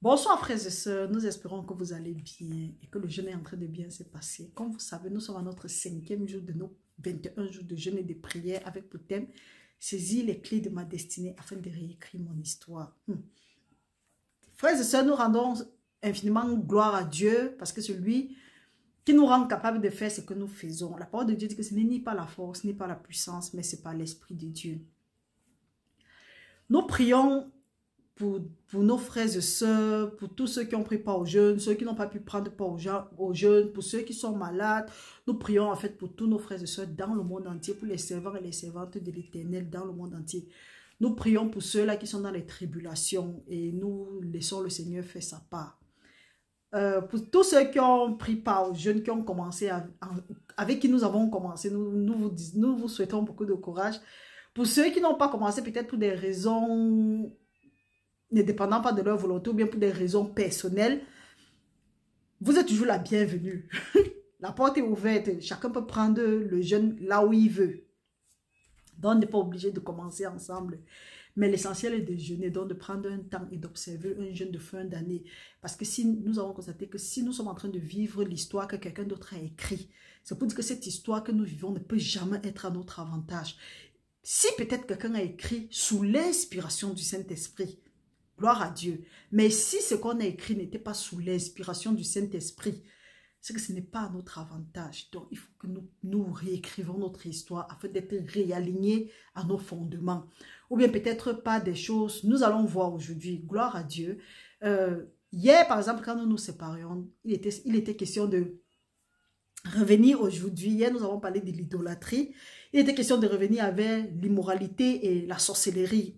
Bonsoir frères et sœurs, nous espérons que vous allez bien et que le jeûne est en train de bien se passer. Comme vous savez, nous sommes à notre 5e jour de nos 21 jours de jeûne et de prière avec le thème « Saisis les clés de ma destinée afin de réécrire mon histoire ». Frères et sœurs, nous rendons infiniment gloire à Dieu parce que c'est lui qui nous rend capable de faire ce que nous faisons. La parole de Dieu dit que ce n'est ni par la force, ni par la puissance, mais c'est par l'Esprit de Dieu. Nous prions pour nos frères et sœurs, pour tous ceux qui ont pris part au jeûne, ceux qui n'ont pas pu prendre part au jeûne, pour ceux qui sont malades. Nous prions en fait pour tous nos frères et sœurs dans le monde entier, pour les servants et les servantes de l'Éternel dans le monde entier. Nous prions pour ceux-là qui sont dans les tribulations et nous laissons le Seigneur faire sa part. Pour tous ceux qui ont pris part au jeûne, qui ont commencé, avec qui nous avons commencé, nous vous souhaitons beaucoup de courage. Pour ceux qui n'ont pas commencé, peut-être pour des raisons ne dépendant pas de leur volonté ou bien pour des raisons personnelles, vous êtes toujours la bienvenue. La porte est ouverte, chacun peut prendre le jeûne là où il veut. Donc, on n'est pas obligé de commencer ensemble. Mais l'essentiel est de jeûner, donc de prendre un temps et d'observer un jeûne de fin d'année. Parce que si nous avons constaté que si nous sommes en train de vivre l'histoire que quelqu'un d'autre a écrite, c'est pour dire que cette histoire que nous vivons ne peut jamais être à notre avantage. Si peut-être quelqu'un a écrit sous l'inspiration du Saint-Esprit, gloire à Dieu. Mais si ce qu'on a écrit n'était pas sous l'inspiration du Saint-Esprit, c'est que ce n'est pas à notre avantage. Donc, il faut que nous réécrivons notre histoire afin d'être réalignés à nos fondements. Ou bien peut-être pas des choses. Nous allons voir aujourd'hui, gloire à Dieu. Hier, par exemple, quand nous nous séparions, il était question de revenir aujourd'hui. Hier, nous avons parlé de l'idolâtrie. Il était question de revenir avec l'immoralité et la sorcellerie.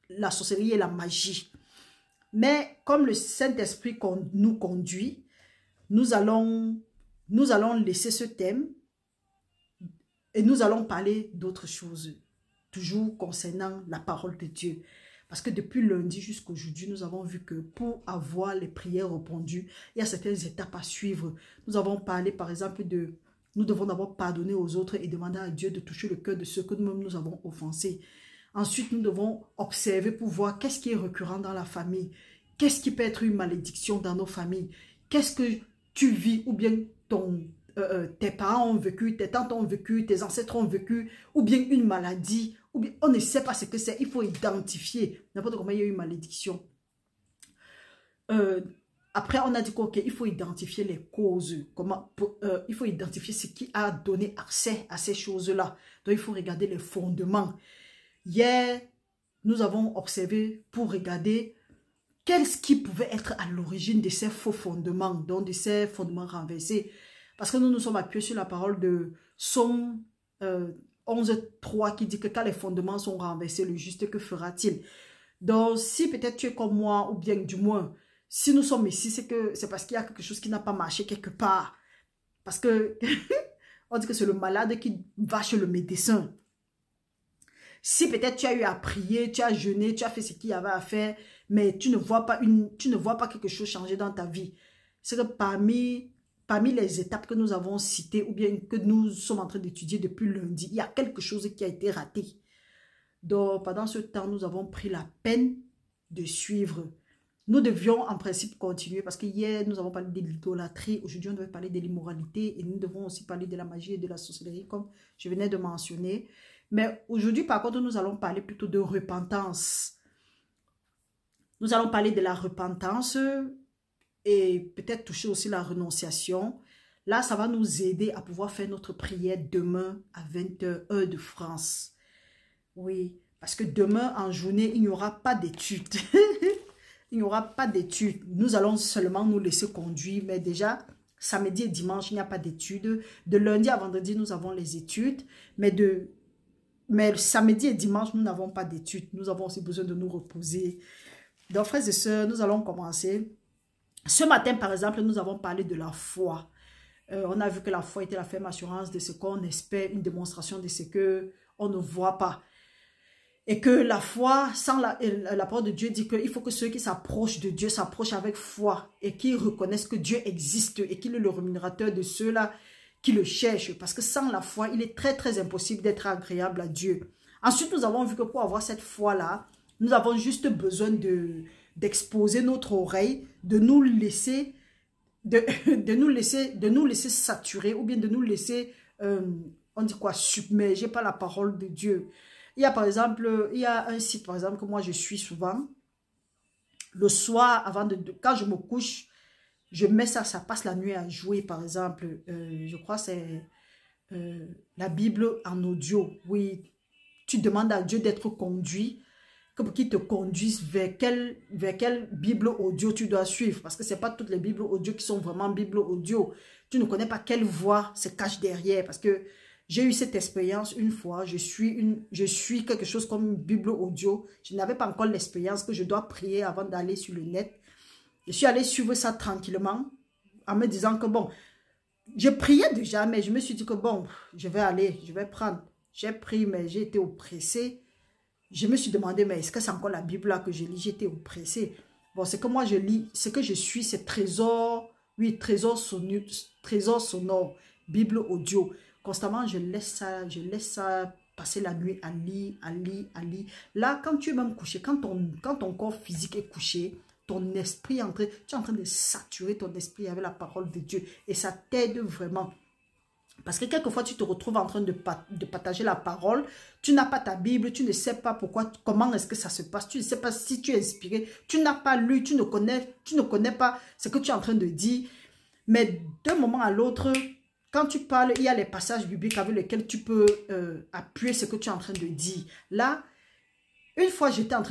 La sorcellerie et la magie. Mais comme le Saint-Esprit nous conduit, nous allons laisser ce thème et nous allons parler d'autres choses, toujours concernant la parole de Dieu. Parce que depuis lundi jusqu'à aujourd'hui, nous avons vu que pour avoir les prières répondues, il y a certaines étapes à suivre. Nous avons parlé par exemple de, nous devons d'abord pardonner aux autres et demander à Dieu de toucher le cœur de ceux que nous-mêmes nous avons offensés. Ensuite, nous devons observer pour voir qu'est-ce qui est récurrent dans la famille. Qu'est-ce qui peut être une malédiction dans nos familles. Qu'est-ce que tu vis ou bien tes parents ont vécu, tes tantes ont vécu, tes ancêtres ont vécu, ou bien une maladie, ou bien on ne sait pas ce que c'est. Il faut identifier n'importe comment il y a eu une malédiction. Après, on a dit qu'il faut identifier les causes. Il faut identifier ce qui a donné accès à ces choses-là. Donc, il faut regarder les fondements. Hier, nous avons observé pour regarder qu'est-ce qui pouvait être à l'origine de ces faux fondements, donc de ces fondements renversés. Parce que nous nous sommes appuyés sur la parole de Somme 11.3 qui dit que quand les fondements sont renversés, le juste, que fera-t-il? Donc, si peut-être tu es comme moi, ou bien du moins, si nous sommes ici, c'est parce qu'il y a quelque chose qui n'a pas marché quelque part. Parce que, on dit que c'est le malade qui va chez le médecin. Si peut-être tu as eu à prier, tu as jeûné, tu as fait ce qu'il y avait à faire, mais tu ne vois pas quelque chose changer dans ta vie. C'est que parmi les étapes que nous avons citées ou bien que nous sommes en train d'étudier depuis lundi, il y a quelque chose qui a été raté. Donc, pendant ce temps, nous avons pris la peine de suivre. Nous devions en principe continuer parce que hier, nous avons parlé de l'idolâtrie. Aujourd'hui, on devait parler de l'immoralité et nous devons aussi parler de la magie et de la sorcellerie comme je venais de mentionner. Mais aujourd'hui, par contre, nous allons parler plutôt de repentance. Nous allons parler de la repentance et peut-être toucher aussi la renonciation. Là, ça va nous aider à pouvoir faire notre prière demain à 20h heure de France. Oui, parce que demain en journée, il n'y aura pas d'études. Il n'y aura pas d'études. Nous allons seulement nous laisser conduire. Mais déjà, samedi et dimanche, il n'y a pas d'études. De lundi à vendredi, nous avons les études. Mais samedi et dimanche, nous n'avons pas d'études. Nous avons aussi besoin de nous reposer. Donc, frères et sœurs, nous allons commencer. Ce matin, par exemple, nous avons parlé de la foi. On a vu que la foi était la ferme assurance de ce qu'on espère, une démonstration de ce qu'on ne voit pas. Et que la foi, sans la parole de Dieu dit qu'il faut que ceux qui s'approchent de Dieu s'approchent avec foi et qui reconnaissent que Dieu existe et qu'il est le rémunérateur de ceux-là qui le cherchent. Parce que sans la foi, il est très très impossible d'être agréable à Dieu. Ensuite, nous avons vu que pour avoir cette foi-là, nous avons juste besoin d'exposer notre oreille, de nous laisser, de nous laisser saturer ou bien de nous laisser, on dit quoi, submerger par la parole de Dieu. Il y a par exemple, il y a un site par exemple que moi je suis souvent. Le soir, quand je me couche, je mets ça, ça passe la nuit à jouer par exemple. Je crois que c'est la Bible en audio. Oui, tu demandes à Dieu d'être conduit, qu'il te conduise vers quelle Bible audio tu dois suivre. Parce que ce n'est pas toutes les Bibles audio qui sont vraiment Bible audio. Tu ne connais pas quelle voix se cache derrière. Parce que j'ai eu cette expérience une fois. Je suis quelque chose comme une Bible audio. Je n'avais pas encore l'expérience que je dois prier avant d'aller sur le net. Je suis allée suivre ça tranquillement en me disant que bon, je priais déjà, mais je me suis dit que bon, je vais prendre. J'ai pris, mais j'ai été oppressée. Je me suis demandé, mais est-ce que c'est encore la Bible là que je lis? J'étais oppressée. Bon, c'est que moi je lis, ce que je suis, c'est trésor, oui, trésor sonore, Bible audio. Constamment, je laisse ça passer la nuit à lire. Là, quand tu es même couché, quand ton corps physique est couché, ton esprit tu es en train de saturer ton esprit avec la parole de Dieu. Et ça t'aide vraiment. Parce que quelquefois, tu te retrouves en train de partager la parole. Tu n'as pas ta Bible, tu ne sais pas comment est-ce que ça se passe. Tu ne sais pas si tu es inspiré. Tu n'as pas lu, tu ne connais pas ce que tu es en train de dire. Mais d'un moment à l'autre, quand tu parles, il y a les passages bibliques avec lesquels tu peux appuyer ce que tu es en train de dire. Là, une fois, j'étais un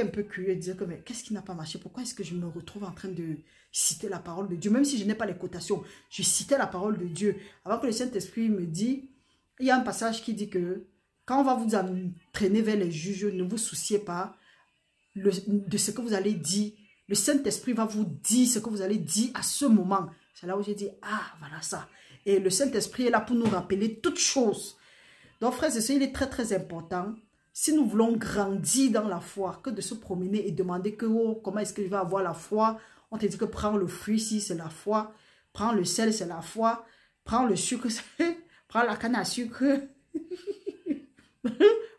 peu curieux de dire que, mais qu'est-ce qui n'a pas marché? Pourquoi est-ce que je me retrouve en train de citer la parole de Dieu? Même si je n'ai pas les cotations, je citais la parole de Dieu. Avant que le Saint-Esprit me dise, il y a un passage qui dit que quand on va vous entraîner vers les juges, ne vous souciez pas de ce que vous allez dire. Le Saint-Esprit va vous dire ce que vous allez dire à ce moment. C'est là où j'ai dit, ah, voilà ça. Et le Saint-Esprit est là pour nous rappeler toutes choses. Donc, frères et sœurs, il est très, très important. Si nous voulons grandir dans la foi, que de se promener et demander que, oh, comment est-ce que je vais avoir la foi? On te dit que prends le fruit, si c'est la foi. Prends le sel, c'est la foi. Prends le sucre, prends la canne à sucre.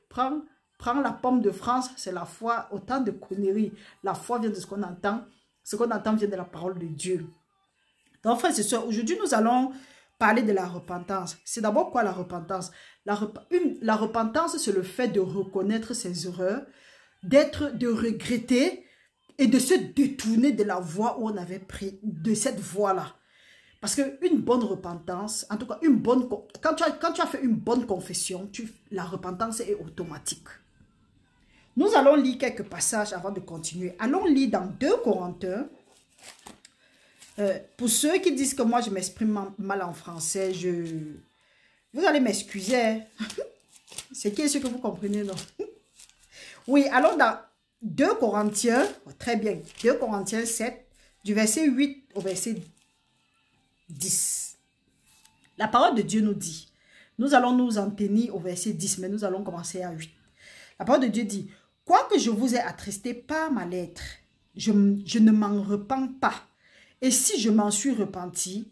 prends la pomme de France, c'est la foi. Autant de conneries. La foi vient de ce qu'on entend. Ce qu'on entend vient de la parole de Dieu. Donc, frères et sœurs, aujourd'hui, nous allons parler de la repentance. C'est d'abord quoi la repentance? La repentance, c'est le fait de reconnaître ses erreurs, de regretter et de se détourner de la voie où on avait pris, de cette voie-là. Parce qu'une bonne repentance, en tout cas, quand tu as fait une bonne confession, la repentance est automatique. Nous allons lire quelques passages avant de continuer. Allons lire dans 2 Corinthiens. Pour ceux qui disent que moi je m'exprime mal en français, vous allez m'excuser. C'est ce que vous comprenez, non? Oui, alors dans 2 Corinthiens, très bien, 2 Corinthiens 7, du verset 8 au verset 10. La parole de Dieu nous dit, nous allons nous en tenir au verset 10, mais nous allons commencer à 8. La parole de Dieu dit, « Quoique je vous ai attristé par ma lettre, je ne m'en repens pas. Et si je m'en suis repenti,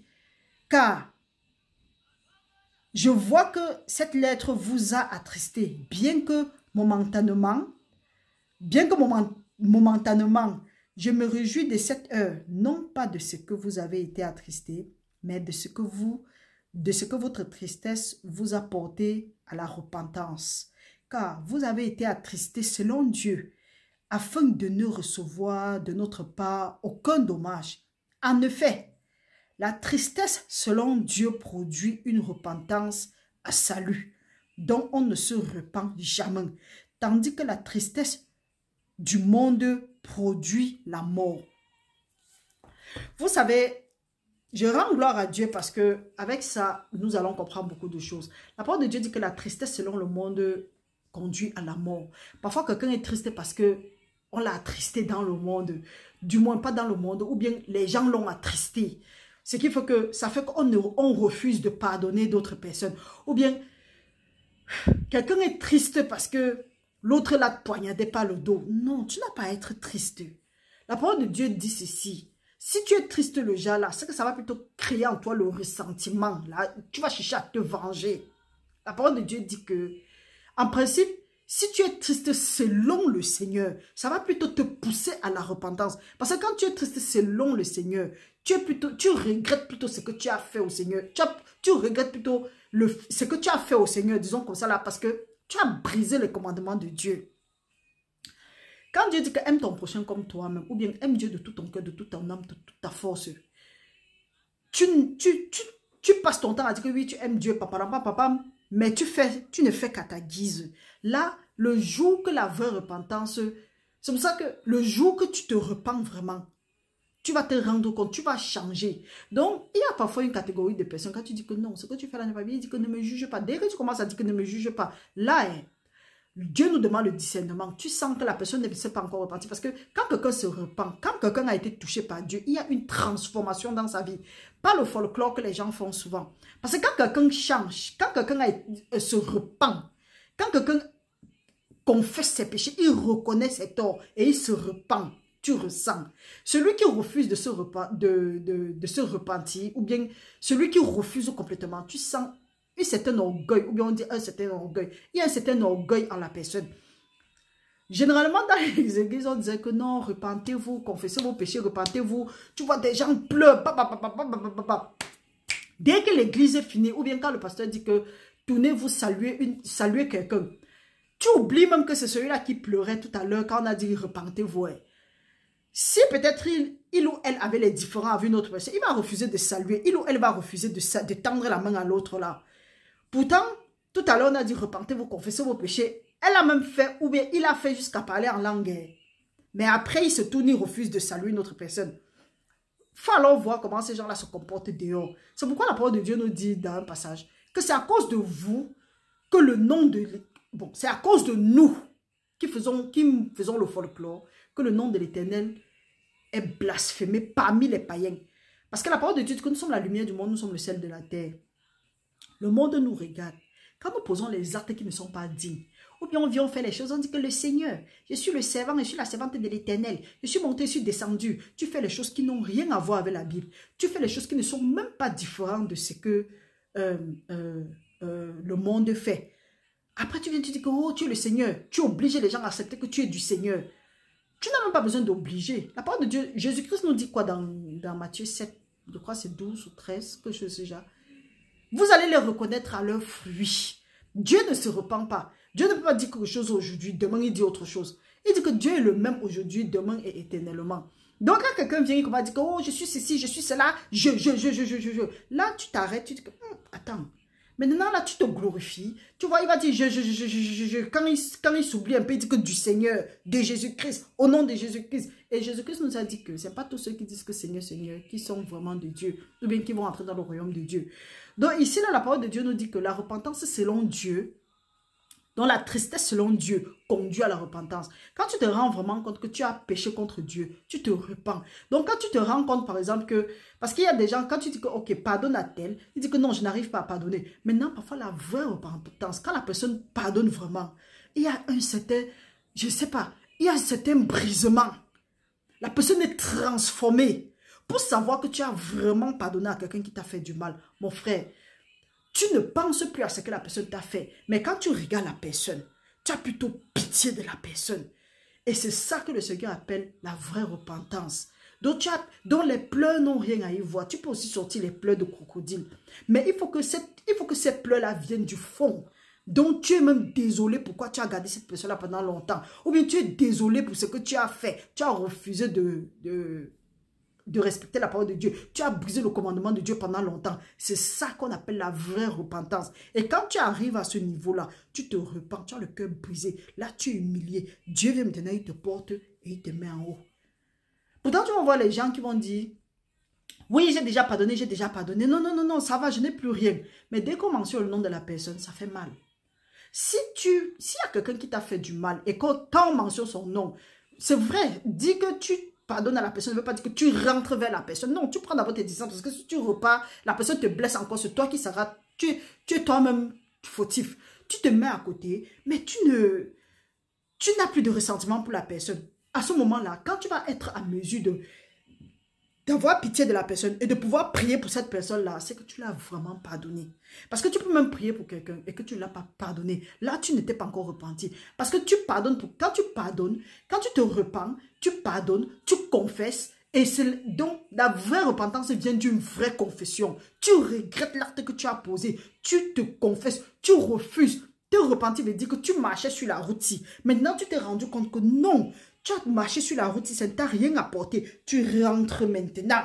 car je vois que cette lettre vous a attristé, bien que momentanément, je me réjouis de cette heure, non pas de ce que vous avez été attristé, mais de ce que votre tristesse vous a porté à la repentance. Car vous avez été attristé selon Dieu, afin de ne recevoir de notre part aucun dommage. En effet, la tristesse selon Dieu produit une repentance à salut, dont on ne se repent jamais, tandis que la tristesse du monde produit la mort. » Vous savez, je rends gloire à Dieu parce que avec ça, nous allons comprendre beaucoup de choses. La parole de Dieu dit que la tristesse selon le monde conduit à la mort. Parfois, quelqu'un est triste parce que on l'a attristé dans le monde, du moins pas dans le monde, ou bien les gens l'ont attristé. Ce qui fait que ça fait qu'on refuse de pardonner d'autres personnes. Ou bien, quelqu'un est triste parce que l'autre l'a poignardé par le dos. Non, tu n'as pas à être triste. La parole de Dieu dit ceci. Si tu es triste le jour là, c'est que ça va plutôt créer en toi le ressentiment. Là, tu vas chercher à te venger. La parole de Dieu dit que, en principe, Si tu es triste selon le Seigneur, ça va plutôt te pousser à la repentance. Parce que quand tu es triste selon le Seigneur, tu regrettes plutôt ce que tu as fait au Seigneur. Tu regrettes plutôt ce que tu as fait au Seigneur, disons comme ça là, parce que tu as brisé les commandements de Dieu. Quand Dieu dit que aime ton prochain comme toi-même, ou bien aime Dieu de tout ton cœur, de toute ton âme, de toute ta force, tu passes ton temps à dire que oui, tu aimes Dieu, papa, mais tu ne fais qu'à ta guise. Là, le jour que la vraie repentance, c'est pour ça que le jour que tu te repens vraiment, tu vas te rendre compte, tu vas changer. Donc, il y a parfois une catégorie de personnes, quand tu dis que non, ce que tu fais là n'est pas bien, il dit que ne me juge pas. Dès que tu commences à dire que ne me juge pas, là, Dieu nous demande le discernement. Tu sens que la personne ne s'est pas encore repentie. Parce que quand quelqu'un se repent, quand quelqu'un a été touché par Dieu, il y a une transformation dans sa vie. Pas le folklore que les gens font souvent. Parce que quand quelqu'un change, quand quelqu'un se repent, quand quelqu'un confesse ses péchés, il reconnaît ses torts et il se repent. Tu ressens. Celui qui refuse de se repentir, ou bien celui qui refuse complètement, tu sens un certain orgueil, ou bien on dit un certain orgueil. Il y a un certain orgueil en la personne. Généralement, dans les églises, on disait que non, repentez-vous, confessez vos péchés, repentez-vous. Tu vois des gens pleurent. Dès que l'église est finie, ou bien quand le pasteur dit que tournez-vous saluer quelqu'un, tu oublies même que c'est celui-là qui pleurait tout à l'heure quand on a dit repentez-vous. Si peut-être il ou elle avait les différends avec une autre personne, il va refuser de saluer, il ou elle va refuser de tendre la main à l'autre là. Pourtant, tout à l'heure on a dit repentez-vous, confessez vos péchés. Elle a même fait, ou bien il a fait jusqu'à parler en langue. Mais après il se tourne, il refuse de saluer une autre personne. Il faut alors voir comment ces gens-là se comportent dehors. C'est pourquoi la parole de Dieu nous dit dans un passage que c'est à cause de vous que le nom de... Bon, c'est à cause de nous qui faisons le folklore que le nom de l'Éternel est blasphémé parmi les païens. Parce que la parole de Dieu dit que nous sommes la lumière du monde, nous sommes le sel de la terre. Le monde nous regarde. Quand nous posons les actes qui ne sont pas dignes, ou bien on vient faire les choses, on dit que le Seigneur, je suis le servant, je suis la servante de l'Éternel, je suis monté, je suis descendu. Tu fais les choses qui n'ont rien à voir avec la Bible. Tu fais les choses qui ne sont même pas différentes de ce que le monde fait. Après, tu viens, tu dis que oh, tu es le Seigneur. Tu obliges les gens à accepter que tu es du Seigneur. Tu n'as même pas besoin d'obliger. La parole de Dieu, Jésus-Christ nous dit quoi dans Matthieu 7, je crois c'est 12 ou 13, que je sais déjà. Vous allez les reconnaître à leurs fruits. Dieu ne se repent pas. Dieu ne peut pas dire quelque chose aujourd'hui, demain il dit autre chose. Il dit que Dieu est le même aujourd'hui, demain et éternellement. Donc quand quelqu'un vient, il va dire que oh, je suis ceci, je suis cela, là tu t'arrêtes, tu dis que attends. Maintenant, là, tu te glorifies. Tu vois, il va dire, Quand il s'oublie un peu, il dit que du Seigneur, de Jésus-Christ, au nom de Jésus-Christ. Et Jésus-Christ nous a dit que ce n'est pas tous ceux qui disent que Seigneur, Seigneur, qui sont vraiment de Dieu, ou bien qui vont entrer dans le royaume de Dieu. Donc ici, là, la parole de Dieu nous dit que la repentance selon Dieu, dont la tristesse selon Dieu conduit à la repentance. Quand tu te rends vraiment compte que tu as péché contre Dieu, tu te repens. Donc quand tu te rends compte par exemple que, parce qu'il y a des gens, quand tu dis que ok, pardonne à tel, il dit que non, je n'arrive pas à pardonner. Maintenant, parfois la vraie repentance, quand la personne pardonne vraiment, il y a un certain, je ne sais pas, il y a un certain brisement. La personne est transformée. Pour savoir que tu as vraiment pardonné à quelqu'un qui t'a fait du mal, mon frère, tu ne penses plus à ce que la personne t'a fait. Mais quand tu regardes la personne, tu as plutôt pitié de la personne. Et c'est ça que le Seigneur appelle la vraie repentance. Donc les pleurs n'ont rien à y voir. Tu peux aussi sortir les pleurs de crocodile. Mais il faut que ces pleurs-là viennent du fond. Donc tu es même désolé pourquoi tu as gardé cette personne-là pendant longtemps. Ou bien tu es désolé pour ce que tu as fait. Tu as refusé de respecter la parole de Dieu. Tu as brisé le commandement de Dieu pendant longtemps. C'est ça qu'on appelle la vraie repentance. Et quand tu arrives à ce niveau-là, tu te repens, tu as le cœur brisé. Là, tu es humilié. Dieu vient maintenant, il te porte et il te met en haut. Pourtant, tu vas voir les gens qui vont dire, oui, j'ai déjà pardonné, j'ai déjà pardonné. Non, non, non, non, ça va, je n'ai plus rien. Mais dès qu'on mentionne le nom de la personne, ça fait mal. S'il y a quelqu'un qui t'a fait du mal et quand on mentionne son nom, c'est vrai, dis que tu pardonne à la personne, ne veut pas dire que tu rentres vers la personne. Non, tu prends d'abord tes distances parce que si tu repars, la personne te blesse encore, c'est toi qui seras, tu es toi-même fautif. Tu te mets à côté, mais tu n'as plus de ressentiment pour la personne. À ce moment-là, quand tu vas être à mesure d'avoir pitié de la personne et de pouvoir prier pour cette personne-là, c'est que tu l'as vraiment pardonné. Parce que tu peux même prier pour quelqu'un et que tu ne l'as pas pardonné. Là, tu n'étais pas encore repenti. Parce que tu pardonnes, quand tu pardonnes, quand tu te repens, tu pardonnes, tu confesses. Et donc, la vraie repentance vient d'une vraie confession. Tu regrettes l'acte que tu as posé. Tu te confesses, tu refuses. Te repentir veut dire que tu marchais sur la route. Maintenant, tu t'es rendu compte que non, tu as marché sur la route, ça ne t'a rien apporté. Tu rentres maintenant.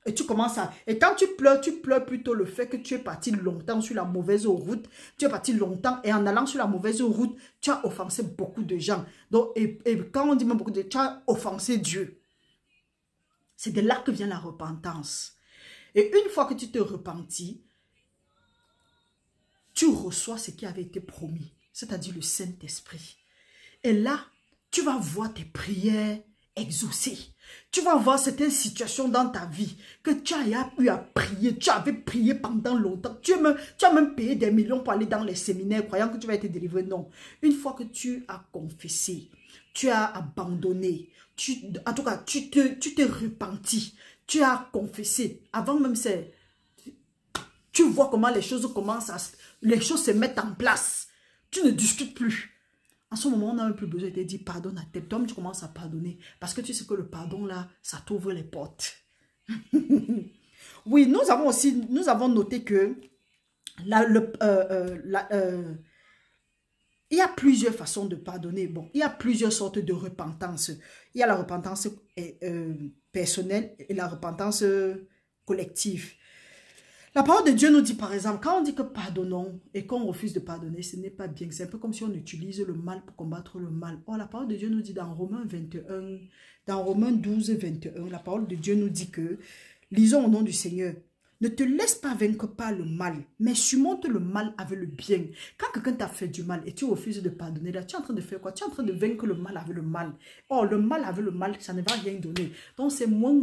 Et tu commences à... Et quand tu pleures plutôt le fait que tu es parti longtemps sur la mauvaise route. Tu es parti longtemps et en allant sur la mauvaise route, tu as offensé beaucoup de gens. Donc, et quand on dit même beaucoup de gens, tu as offensé Dieu. C'est de là que vient la repentance. Et une fois que tu te repentis, tu reçois ce qui avait été promis, c'est-à-dire le Saint-Esprit. Et là, tu vas voir tes prières exaucées. Tu vas voir certaines situations dans ta vie que tu as eu à prier. Tu avais prié pendant longtemps. Tu as même payé des millions pour aller dans les séminaires croyant que tu vas être délivré. Non. Une fois que tu as confessé, tu as abandonné, en tout cas, tu t'es repenti, tu as confessé. Avant même, tu vois comment les choses commencent les choses se mettent en place. Tu ne discutes plus. En ce moment, on n'a même plus besoin de te dire pardonne à tel homme, tu commences à pardonner. Parce que tu sais que le pardon là, ça t'ouvre les portes. Oui, nous avons noté que il y a plusieurs façons de pardonner. Bon, il y a plusieurs sortes de repentance. Il y a la repentance personnelle et la repentance collective. La parole de Dieu nous dit par exemple, quand on dit que pardonnons et qu'on refuse de pardonner, ce n'est pas bien. C'est un peu comme si on utilise le mal pour combattre le mal. Or, la parole de Dieu nous dit dans Romains 21, dans Romains 12, 21, la parole de Dieu nous dit que, lisons au nom du Seigneur, ne te laisse pas vaincre par le mal, mais surmonte le mal avec le bien. Quand quelqu'un t'a fait du mal et tu refuses de pardonner, là, tu es en train de faire quoi? Tu es en train de vaincre le mal avec le mal. Or, le mal avec le mal, ça ne va rien donner. Donc, c'est moins,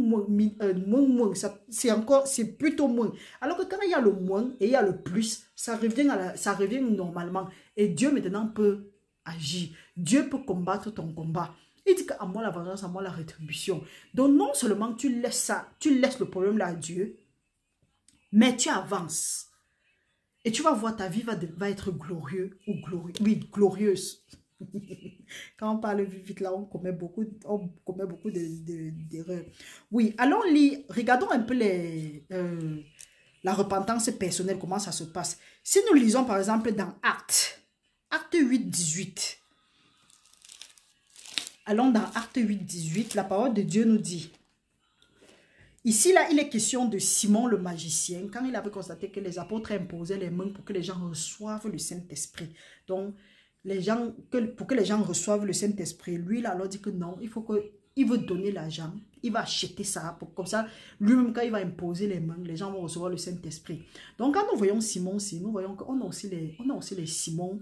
c'est plutôt moins. Alors que quand il y a le moins et il y a le plus, ça revient normalement. Et Dieu maintenant peut agir. Dieu peut combattre ton combat. Il dit qu'à moi la vengeance, à moi la rétribution. Donc, non seulement tu laisses le problème là à Dieu, mais tu avances. Et tu vas voir, ta vie va être glorieuse ou glorieuse. Oui, glorieuse. Quand on parle vite là, on commet beaucoup d'erreurs. Oui, allons lire, regardons un peu la repentance personnelle, comment ça se passe. Si nous lisons par exemple dans Actes 8, 18. Allons dans Actes 8, 18, la parole de Dieu nous dit... Ici, là, il est question de Simon le magicien, quand il avait constaté que les apôtres imposaient les mains pour que les gens reçoivent le Saint-Esprit. Donc, pour que les gens reçoivent le Saint-Esprit, lui, il a alors dit que non, il veut donner l'argent, il va acheter ça, comme ça, lui-même, quand il va imposer les mains, les gens vont recevoir le Saint-Esprit. Donc, quand nous voyons Simon, nous voyons qu'on a aussi les Simons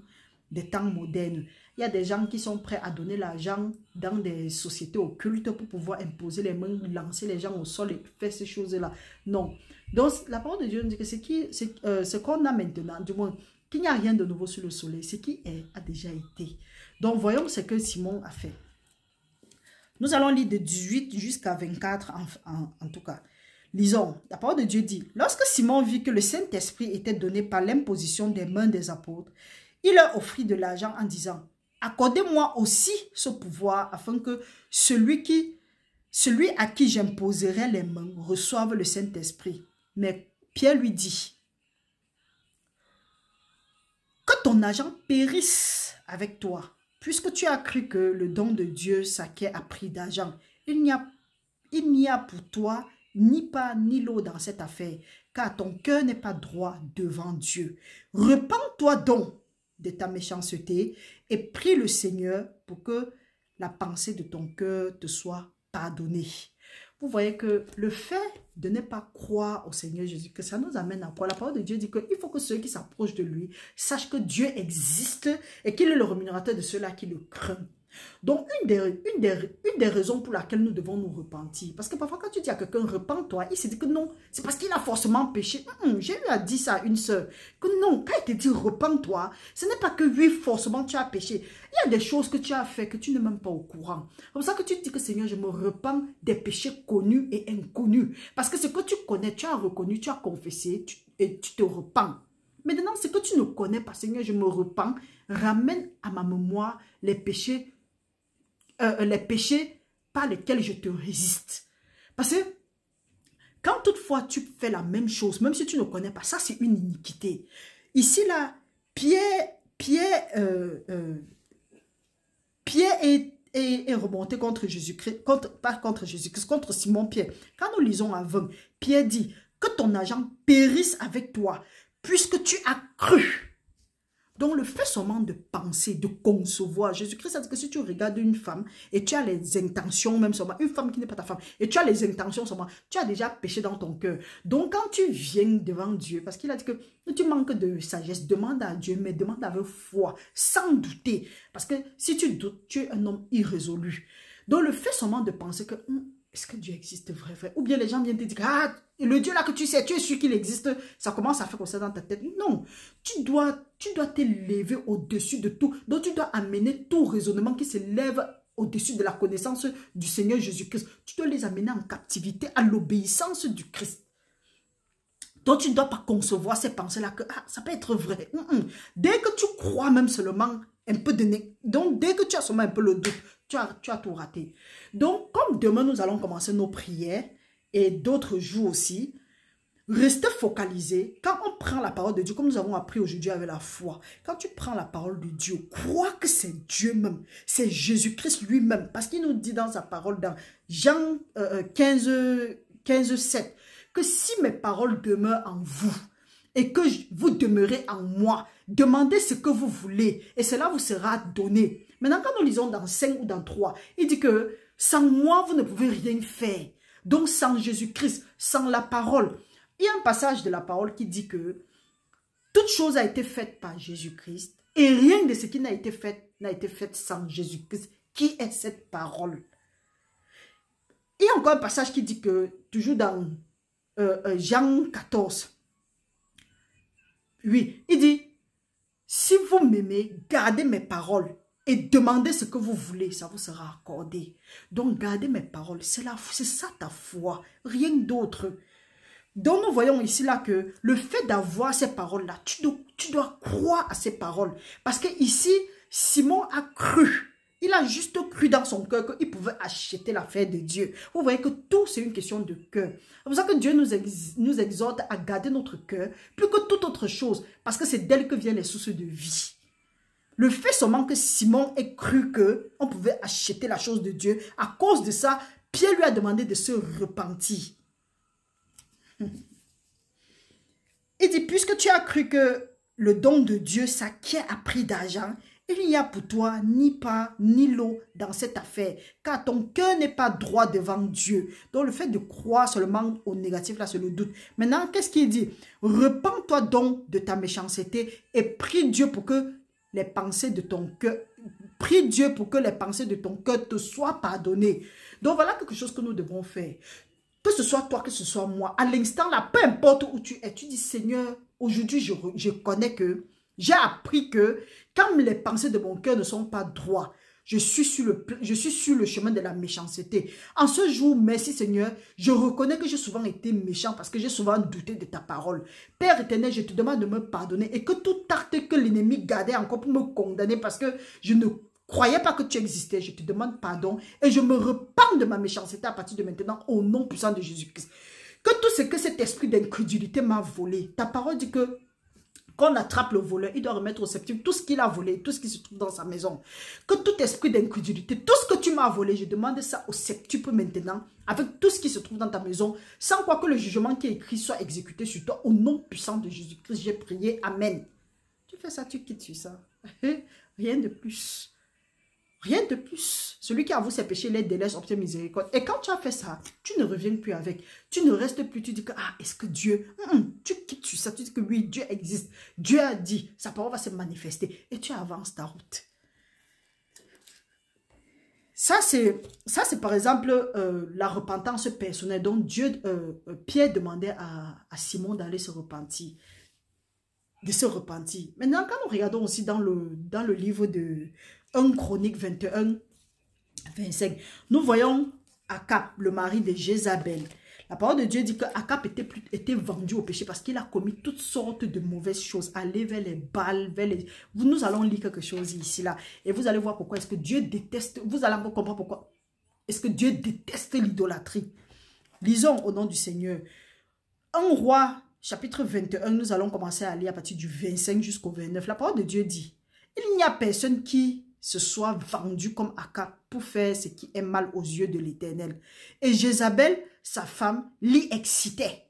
des temps modernes. Il y a des gens qui sont prêts à donner l'argent dans des sociétés occultes pour pouvoir imposer les mains, lancer les gens au sol et faire ces choses-là. Non. Donc, la parole de Dieu nous dit que ce qu'on a maintenant, du moins, qu'il n'y a rien de nouveau sur le soleil. Ce qui a déjà été. Donc, voyons ce que Simon a fait. Nous allons lire de 18 jusqu'à 24 en tout cas. Lisons. La parole de Dieu dit, lorsque Simon vit que le Saint-Esprit était donné par l'imposition des mains des apôtres, il leur offrit de l'argent en disant, accordez-moi aussi ce pouvoir afin que celui à qui j'imposerai les mains reçoive le Saint-Esprit. Mais Pierre lui dit, que ton argent périsse avec toi, puisque tu as cru que le don de Dieu s'acquiert à prix d'argent. Il n'y a pour toi ni pas ni l'eau dans cette affaire, car ton cœur n'est pas droit devant Dieu. Repends-toi donc de ta méchanceté et prie le Seigneur pour que la pensée de ton cœur te soit pardonnée. Vous voyez que le fait de ne pas croire au Seigneur Jésus, que ça nous amène à quoi? La parole de Dieu dit qu'il faut que ceux qui s'approchent de lui sachent que Dieu existe et qu'il est le rémunérateur de ceux-là qui le craignent. Donc, une des raisons pour laquelle nous devons nous repentir, parce que parfois quand tu dis à quelqu'un, repens-toi, il se dit que non, c'est parce qu'il a forcément péché. J'ai eu à dire ça à une sœur, que non, quand il te dit repens-toi, ce n'est pas que oui, forcément tu as péché. Il y a des choses que tu as fait que tu n'es même pas au courant. C'est pour ça que tu dis que Seigneur, je me repens des péchés connus et inconnus. Parce que ce que tu connais, tu as reconnu, tu as confessé et tu te repens. Maintenant, ce que tu ne connais pas, Seigneur, je me repens, ramène à ma mémoire les péchés par lesquels je te résiste. Parce que quand toutefois tu fais la même chose, même si tu ne connais pas, ça c'est une iniquité. Ici là, Pierre est remonté contre Jésus-Christ, pas contre Jésus-Christ, contre Simon-Pierre. Quand nous lisons avant, Pierre dit que ton argent périsse avec toi, puisque tu as cru. Donc, le fait seulement de penser, de concevoir, Jésus-Christ a dit que si tu regardes une femme et tu as les intentions, même seulement, une femme qui n'est pas ta femme, et tu as les intentions seulement, tu as déjà péché dans ton cœur. Donc, quand tu viens devant Dieu, parce qu'il a dit que tu manques de sagesse, demande à Dieu, mais demande avec foi, sans douter. Parce que si tu doutes, tu es un homme irrésolu. Donc, le fait seulement de penser que... est-ce que Dieu existe vrai? Ou bien les gens viennent te dire, ah, le Dieu là que tu sais, tu es sûr qu'il existe, ça commence à faire comme ça dans ta tête. Non, tu dois t'élever au-dessus de tout. Donc tu dois amener tout raisonnement qui s'élève au-dessus de la connaissance du Seigneur Jésus-Christ. Tu dois les amener en captivité à l'obéissance du Christ. Donc tu ne dois pas concevoir ces pensées-là que ça peut être vrai. Dès que tu crois même seulement un peu de nez, donc dès que tu as seulement un peu le doute, tu as tout raté. Donc, comme demain, nous allons commencer nos prières et d'autres jours aussi, restez focalisés. Quand on prend la parole de Dieu, comme nous avons appris aujourd'hui avec la foi, quand tu prends la parole de Dieu, crois que c'est Dieu même, c'est Jésus-Christ lui-même. Parce qu'il nous dit dans sa parole, dans Jean 15:7, que si mes paroles demeurent en vous, et que vous demeurez en moi, demandez ce que vous voulez, et cela vous sera donné. Maintenant, quand nous lisons dans 5 ou dans 3, il dit que sans moi, vous ne pouvez rien faire. Donc, sans Jésus-Christ, sans la parole. Il y a un passage de la parole qui dit que toute chose a été faite par Jésus-Christ et rien de ce qui n'a été fait sans Jésus-Christ. Qui est cette parole? Il y a encore un passage qui dit que, toujours dans Jean 14, oui, il dit, si vous m'aimez, gardez mes paroles et demandez ce que vous voulez, ça vous sera accordé. Donc, gardez mes paroles, c'est ça ta foi, rien d'autre. Donc, nous voyons ici là que le fait d'avoir ces paroles-là, tu dois croire à ces paroles. Parce que ici, Simon a cru. Il a juste cru dans son cœur qu'il pouvait acheter l'affaire de Dieu. Vous voyez que tout, c'est une question de cœur. C'est pour ça que Dieu nous exhorte à garder notre cœur plus que toute autre chose. Parce que c'est d'elle que viennent les sources de vie. Le fait seulement que Simon ait cru qu'on pouvait acheter la chose de Dieu, à cause de ça, Pierre lui a demandé de se repentir. Il dit, puisque tu as cru que le don de Dieu s'acquiert à prix d'argent, il n'y a pour toi ni pas ni l'eau dans cette affaire, car ton cœur n'est pas droit devant Dieu. Donc le fait de croire seulement au négatif, là c'est le doute. Maintenant, qu'est-ce qu'il dit? Repens-toi donc de ta méchanceté et prie Dieu pour que les pensées de ton cœur, prie Dieu pour que les pensées de ton cœur te soient pardonnées. Donc voilà quelque chose que nous devons faire. Que ce soit toi, que ce soit moi, à l'instant là, peu importe où tu es, tu dis Seigneur, aujourd'hui je connais que j'ai appris que quand les pensées de mon cœur ne sont pas droits, je suis sur le chemin de la méchanceté. En ce jour, merci Seigneur, je reconnais que j'ai souvent été méchant parce que j'ai souvent douté de ta parole. Père éternel, je te demande de me pardonner et que tout acte que l'ennemi gardait encore pour me condamner parce que je ne croyais pas que tu existais, je te demande pardon et je me repens de ma méchanceté à partir de maintenant au nom puissant de Jésus-Christ. Que tout ce que cet esprit d'incrédulité m'a volé, ta parole dit que quand on attrape le voleur, il doit remettre au septième tout ce qu'il a volé, tout ce qui se trouve dans sa maison. Que tout esprit d'incrédulité, tout ce que tu m'as volé, je demande ça au septuple maintenant, avec tout ce qui se trouve dans ta maison, sans quoi que le jugement qui est écrit soit exécuté sur toi. Au nom puissant de Jésus-Christ, j'ai prié. Amen. Tu fais ça, tu quittes sur ça. Rien de plus. Rien de plus. Celui qui avoue ses péchés, les délaisse, obtient miséricorde. Et quand tu as fait ça, tu ne reviens plus avec. Tu ne restes plus. Tu dis que, est-ce que Dieu... tu quittes sur ça. Tu dis que oui, Dieu existe. Dieu a dit, sa parole va se manifester. Et tu avances ta route. Ça, c'est par exemple la repentance personnelle. Donc, Pierre demandait à Simon d'aller se repentir. De se repentir. Maintenant, quand nous regardons aussi dans le livre de 1 Chronique 21, 25, nous voyons Akab, le mari de Jézabel. La parole de Dieu dit que Akab était vendu au péché parce qu'il a commis toutes sortes de mauvaises choses. Aller vers les Baals, Nous allons lire quelque chose ici, là. Et vous allez voir pourquoi est-ce que Dieu déteste... Vous allez comprendre pourquoi est-ce que Dieu déteste l'idolâtrie. Lisons au nom du Seigneur. 1 Roi, chapitre 21, nous allons commencer à lire à partir du 25 jusqu'au 29. La parole de Dieu dit, il n'y a personne qui se soit vendu comme Akab pour faire ce qui est mal aux yeux de l'Éternel. Et Jézabel, sa femme, l'y excitait.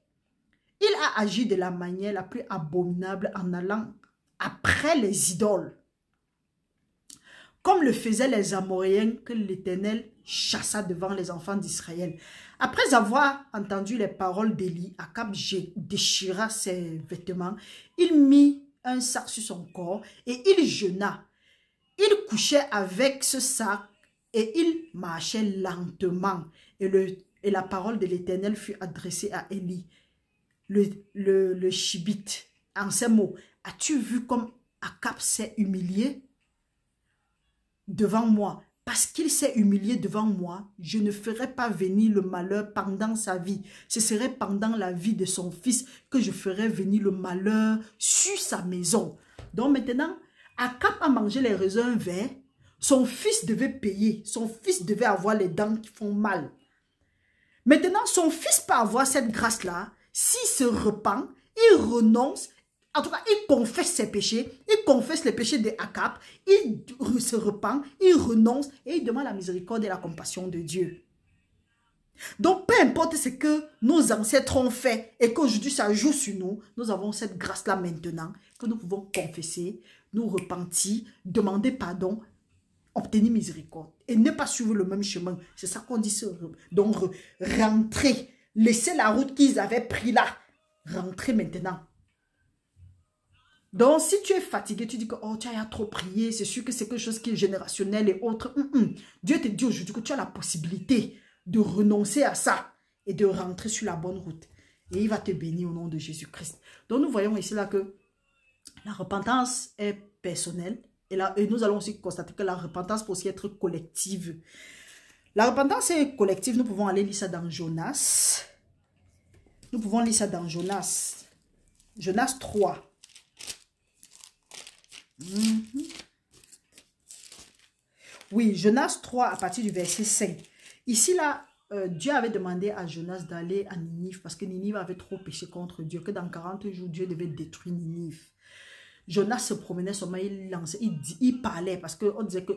Il a agi de la manière la plus abominable en allant après les idoles, comme le faisaient les Amoréens que l'Éternel chassa devant les enfants d'Israël. Après avoir entendu les paroles d'Élie, Akab déchira ses vêtements, il mit un sac sur son corps et il jeûna. Il couchait avec ce sac et il marchait lentement. Et la parole de l'Éternel fut adressée à Élie, le Chibite, en ces mots. As-tu vu comme Akab s'est humilié devant moi? Parce qu'il s'est humilié devant moi, je ne ferai pas venir le malheur pendant sa vie. Ce serait pendant la vie de son fils que je ferai venir le malheur sur sa maison. Donc maintenant, Akab a mangé les raisins verts. Son fils devait payer. Son fils devait avoir les dents qui font mal. Maintenant, son fils peut avoir cette grâce-là. S'il se repent, il renonce. En tout cas, il confesse ses péchés. Il confesse les péchés de Akab. Il se repent, il renonce et il demande la miséricorde et la compassion de Dieu. Donc, peu importe ce que nos ancêtres ont fait et qu'aujourd'hui ça joue sur nous, nous avons cette grâce-là maintenant que nous pouvons confesser, nous repentir, demander pardon, obtenir miséricorde et ne pas suivre le même chemin. C'est ça qu'on dit. Donc, rentrer, laisser la route qu'ils avaient pris là, rentrer maintenant. Donc, si tu es fatigué, tu dis que oh, tu as trop prié, c'est sûr que c'est quelque chose qui est générationnel et autres. Dieu te dit aujourd'hui que tu as la possibilité de renoncer à ça et de rentrer sur la bonne route. Et il va te bénir au nom de Jésus-Christ. Donc, nous voyons ici là que la repentance est personnelle. Et nous allons aussi constater que la repentance peut aussi être collective. La repentance est collective. Nous pouvons aller lire ça dans Jonas. Nous pouvons lire ça dans Jonas. Jonas 3. Oui, Jonas 3 à partir du verset 5. Ici, là, Dieu avait demandé à Jonas d'aller à Ninive parce que Ninive avait trop péché contre Dieu, que dans 40 jours, Dieu devait détruire Ninive. Jonas se promenait seulement, il parlait parce qu'on disait que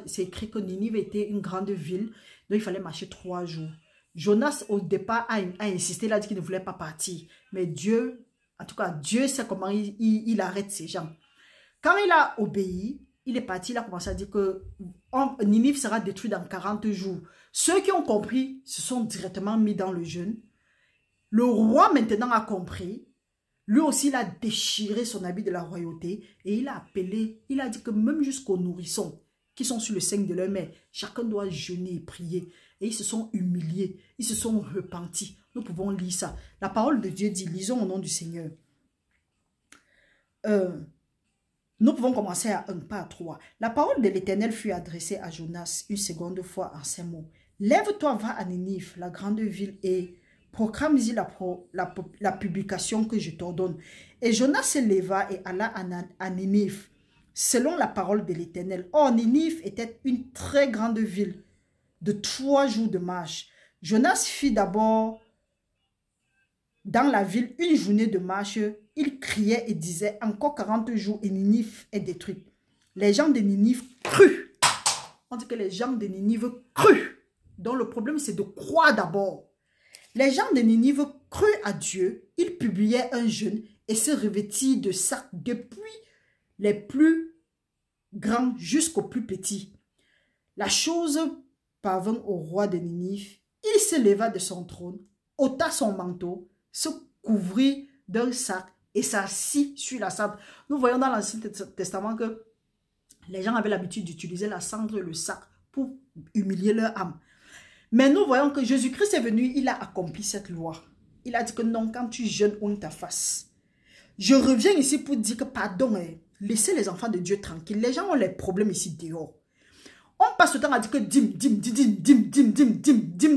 c'est écrit que Ninive était une grande ville, donc il fallait marcher 3 jours. Jonas, au départ, a insisté, il a dit qu'il ne voulait pas partir. Mais Dieu, en tout cas, Dieu sait comment il arrête ces gens. Quand il a obéi, il est parti, il a commencé à dire que Ninive sera détruit dans 40 jours. Ceux qui ont compris se sont directement mis dans le jeûne. Le roi maintenant a compris. Lui aussi, il a déchiré son habit de la royauté et il a appelé, il a dit que même jusqu'aux nourrissons qui sont sur le sein de leur mère, chacun doit jeûner et prier. Et ils se sont humiliés, ils se sont repentis. Nous pouvons lire ça. La parole de Dieu dit, lisons au nom du Seigneur. Nous pouvons commencer à 1, pas à 3. La parole de l'Éternel fut adressée à Jonas une seconde fois en ces mots. Lève-toi, va à Ninive, la grande ville, et proclame-y la publication que je t'ordonne. Et Jonas se leva et alla à Ninive, selon la parole de l'Éternel. Or, Ninive était une très grande ville de 3 jours de marche. Jonas fit d'abord dans la ville une journée de marche. Il criait et disait, encore 40 jours et Ninive est détruite. Les gens de Ninive crurent. On dit que les gens de Ninive crurent. Donc le problème, c'est de croire d'abord. Les gens de Ninive crurent à Dieu. Ils publiaient un jeûne et se revêtirent de sacs depuis les plus grands jusqu'aux plus petits. La chose parvint au roi de Ninive. Il se leva de son trône, ôta son manteau, se couvrit d'un sac et s'assit sur la cendre. Nous voyons dans l'Ancien Testament que les gens avaient l'habitude d'utiliser la cendre et le sac pour humilier leur âme. Mais nous voyons que Jésus-Christ est venu, il a accompli cette loi. Il a dit que non, quand tu jeûnes, on ta face. Je reviens ici pour dire que pardon, laissez les enfants de Dieu tranquilles. Les gens ont les problèmes ici dehors. On passe le temps à dire que dim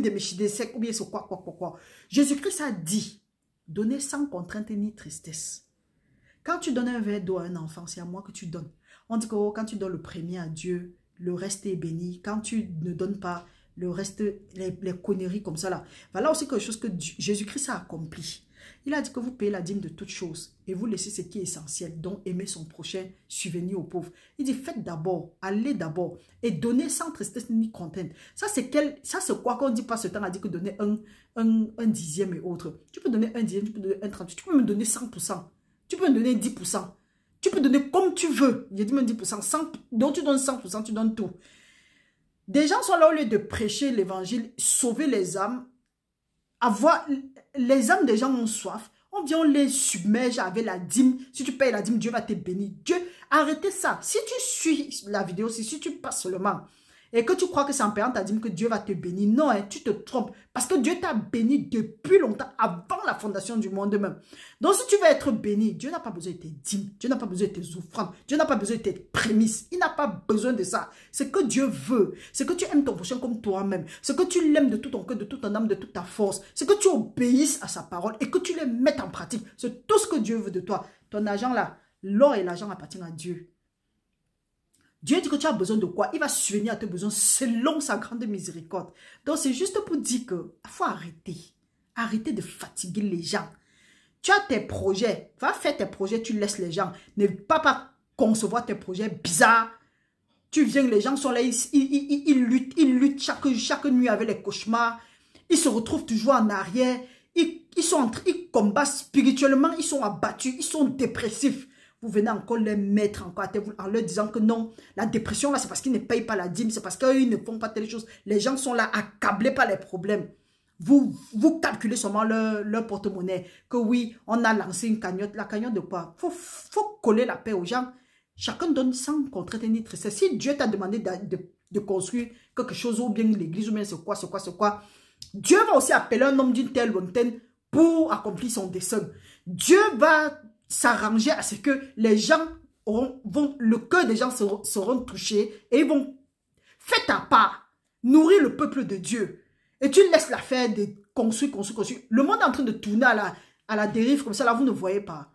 de Melchizedek, ou bien c'est quoi. Jésus-Christ a dit, donnez sans contrainte ni tristesse. Quand tu donnes un verre d'eau à un enfant, c'est à moi que tu donnes. On dit que oh, quand tu donnes le premier à Dieu, le reste est béni. Quand tu ne donnes pas, le reste, les conneries comme ça là. Voilà aussi quelque chose que Jésus-Christ a accompli. Il a dit que vous payez la dîme de toutes choses et vous laissez ce qui est essentiel, donc aimer son prochain, subvenir aux pauvres. Il dit faites d'abord, allez d'abord et donnez sans tristesse ni contrainte. Ça c'est quoi qu'on dit pas ce temps a dit que donner un dixième et autre. Tu peux donner un dixième, tu peux donner un 30, tu peux me donner 100%, tu peux me donner 10%, tu peux donner comme tu veux. J'ai dit même 10%, 100, donc tu donnes 100%, tu donnes tout. Des gens sont là au lieu de prêcher l'évangile, sauver les âmes, les âmes des gens ont soif, on vient, on les submerge avec la dîme. Si tu payes la dîme, Dieu va te bénir. Dieu, arrêtez ça. Si tu suis la vidéo, si tu passes seulement et que tu crois que c'est en payant ta dîme que Dieu va te bénir, non, hein, tu te trompes. Parce que Dieu t'a béni depuis longtemps, avant la fondation du monde même. Donc si tu veux être béni, Dieu n'a pas besoin de tes dîmes, Dieu n'a pas besoin de tes offrandes, Dieu n'a pas besoin de tes prémices. Il n'a pas besoin de ça. Ce que Dieu veut, c'est que tu aimes ton prochain comme toi-même. C'est que tu l'aimes de tout ton cœur, de toute ton âme, de toute ta force. C'est que tu obéisses à sa parole et que tu les mettes en pratique. C'est tout ce que Dieu veut de toi. Ton argent là, l'or et l'argent appartiennent à Dieu. Dieu dit que tu as besoin de quoi? Il va subvenir à tes besoins selon sa grande miséricorde. Donc, c'est juste pour dire qu'il faut arrêter. Arrêter de fatiguer les gens. Tu as tes projets. Va faire tes projets, tu laisses les gens. Ne pas concevoir tes projets bizarres. Tu viens, les gens sont là, ils luttent chaque nuit avec les cauchemars. Ils se retrouvent toujours en arrière. Ils combattent spirituellement, ils sont abattus, ils sont dépressifs. Vous venez encore les mettre encore à tête en leur disant que non, la dépression là c'est parce qu'ils ne payent pas la dîme, c'est parce qu'ils ne font pas telle chose. Les gens sont là accablés par les problèmes. Vous calculez seulement leur porte-monnaie. Que oui, on a lancé une cagnotte. La cagnotte de quoi? Faut coller la paix aux gens. Chacun donne sans contrainte ni tristesse. Si Dieu t'a demandé de construire quelque chose, ou bien l'église, ou bien c'est quoi, Dieu va aussi appeler un homme d'une telle lointaine pour accomplir son dessein. Dieu va s'arranger à ce que les gens le cœur des gens seront touchés et ils vont faire ta part, nourrir le peuple de Dieu. Et tu laisses l'affaire de construire. Le monde est en train de tourner à la dérive comme ça, là, vous ne voyez pas.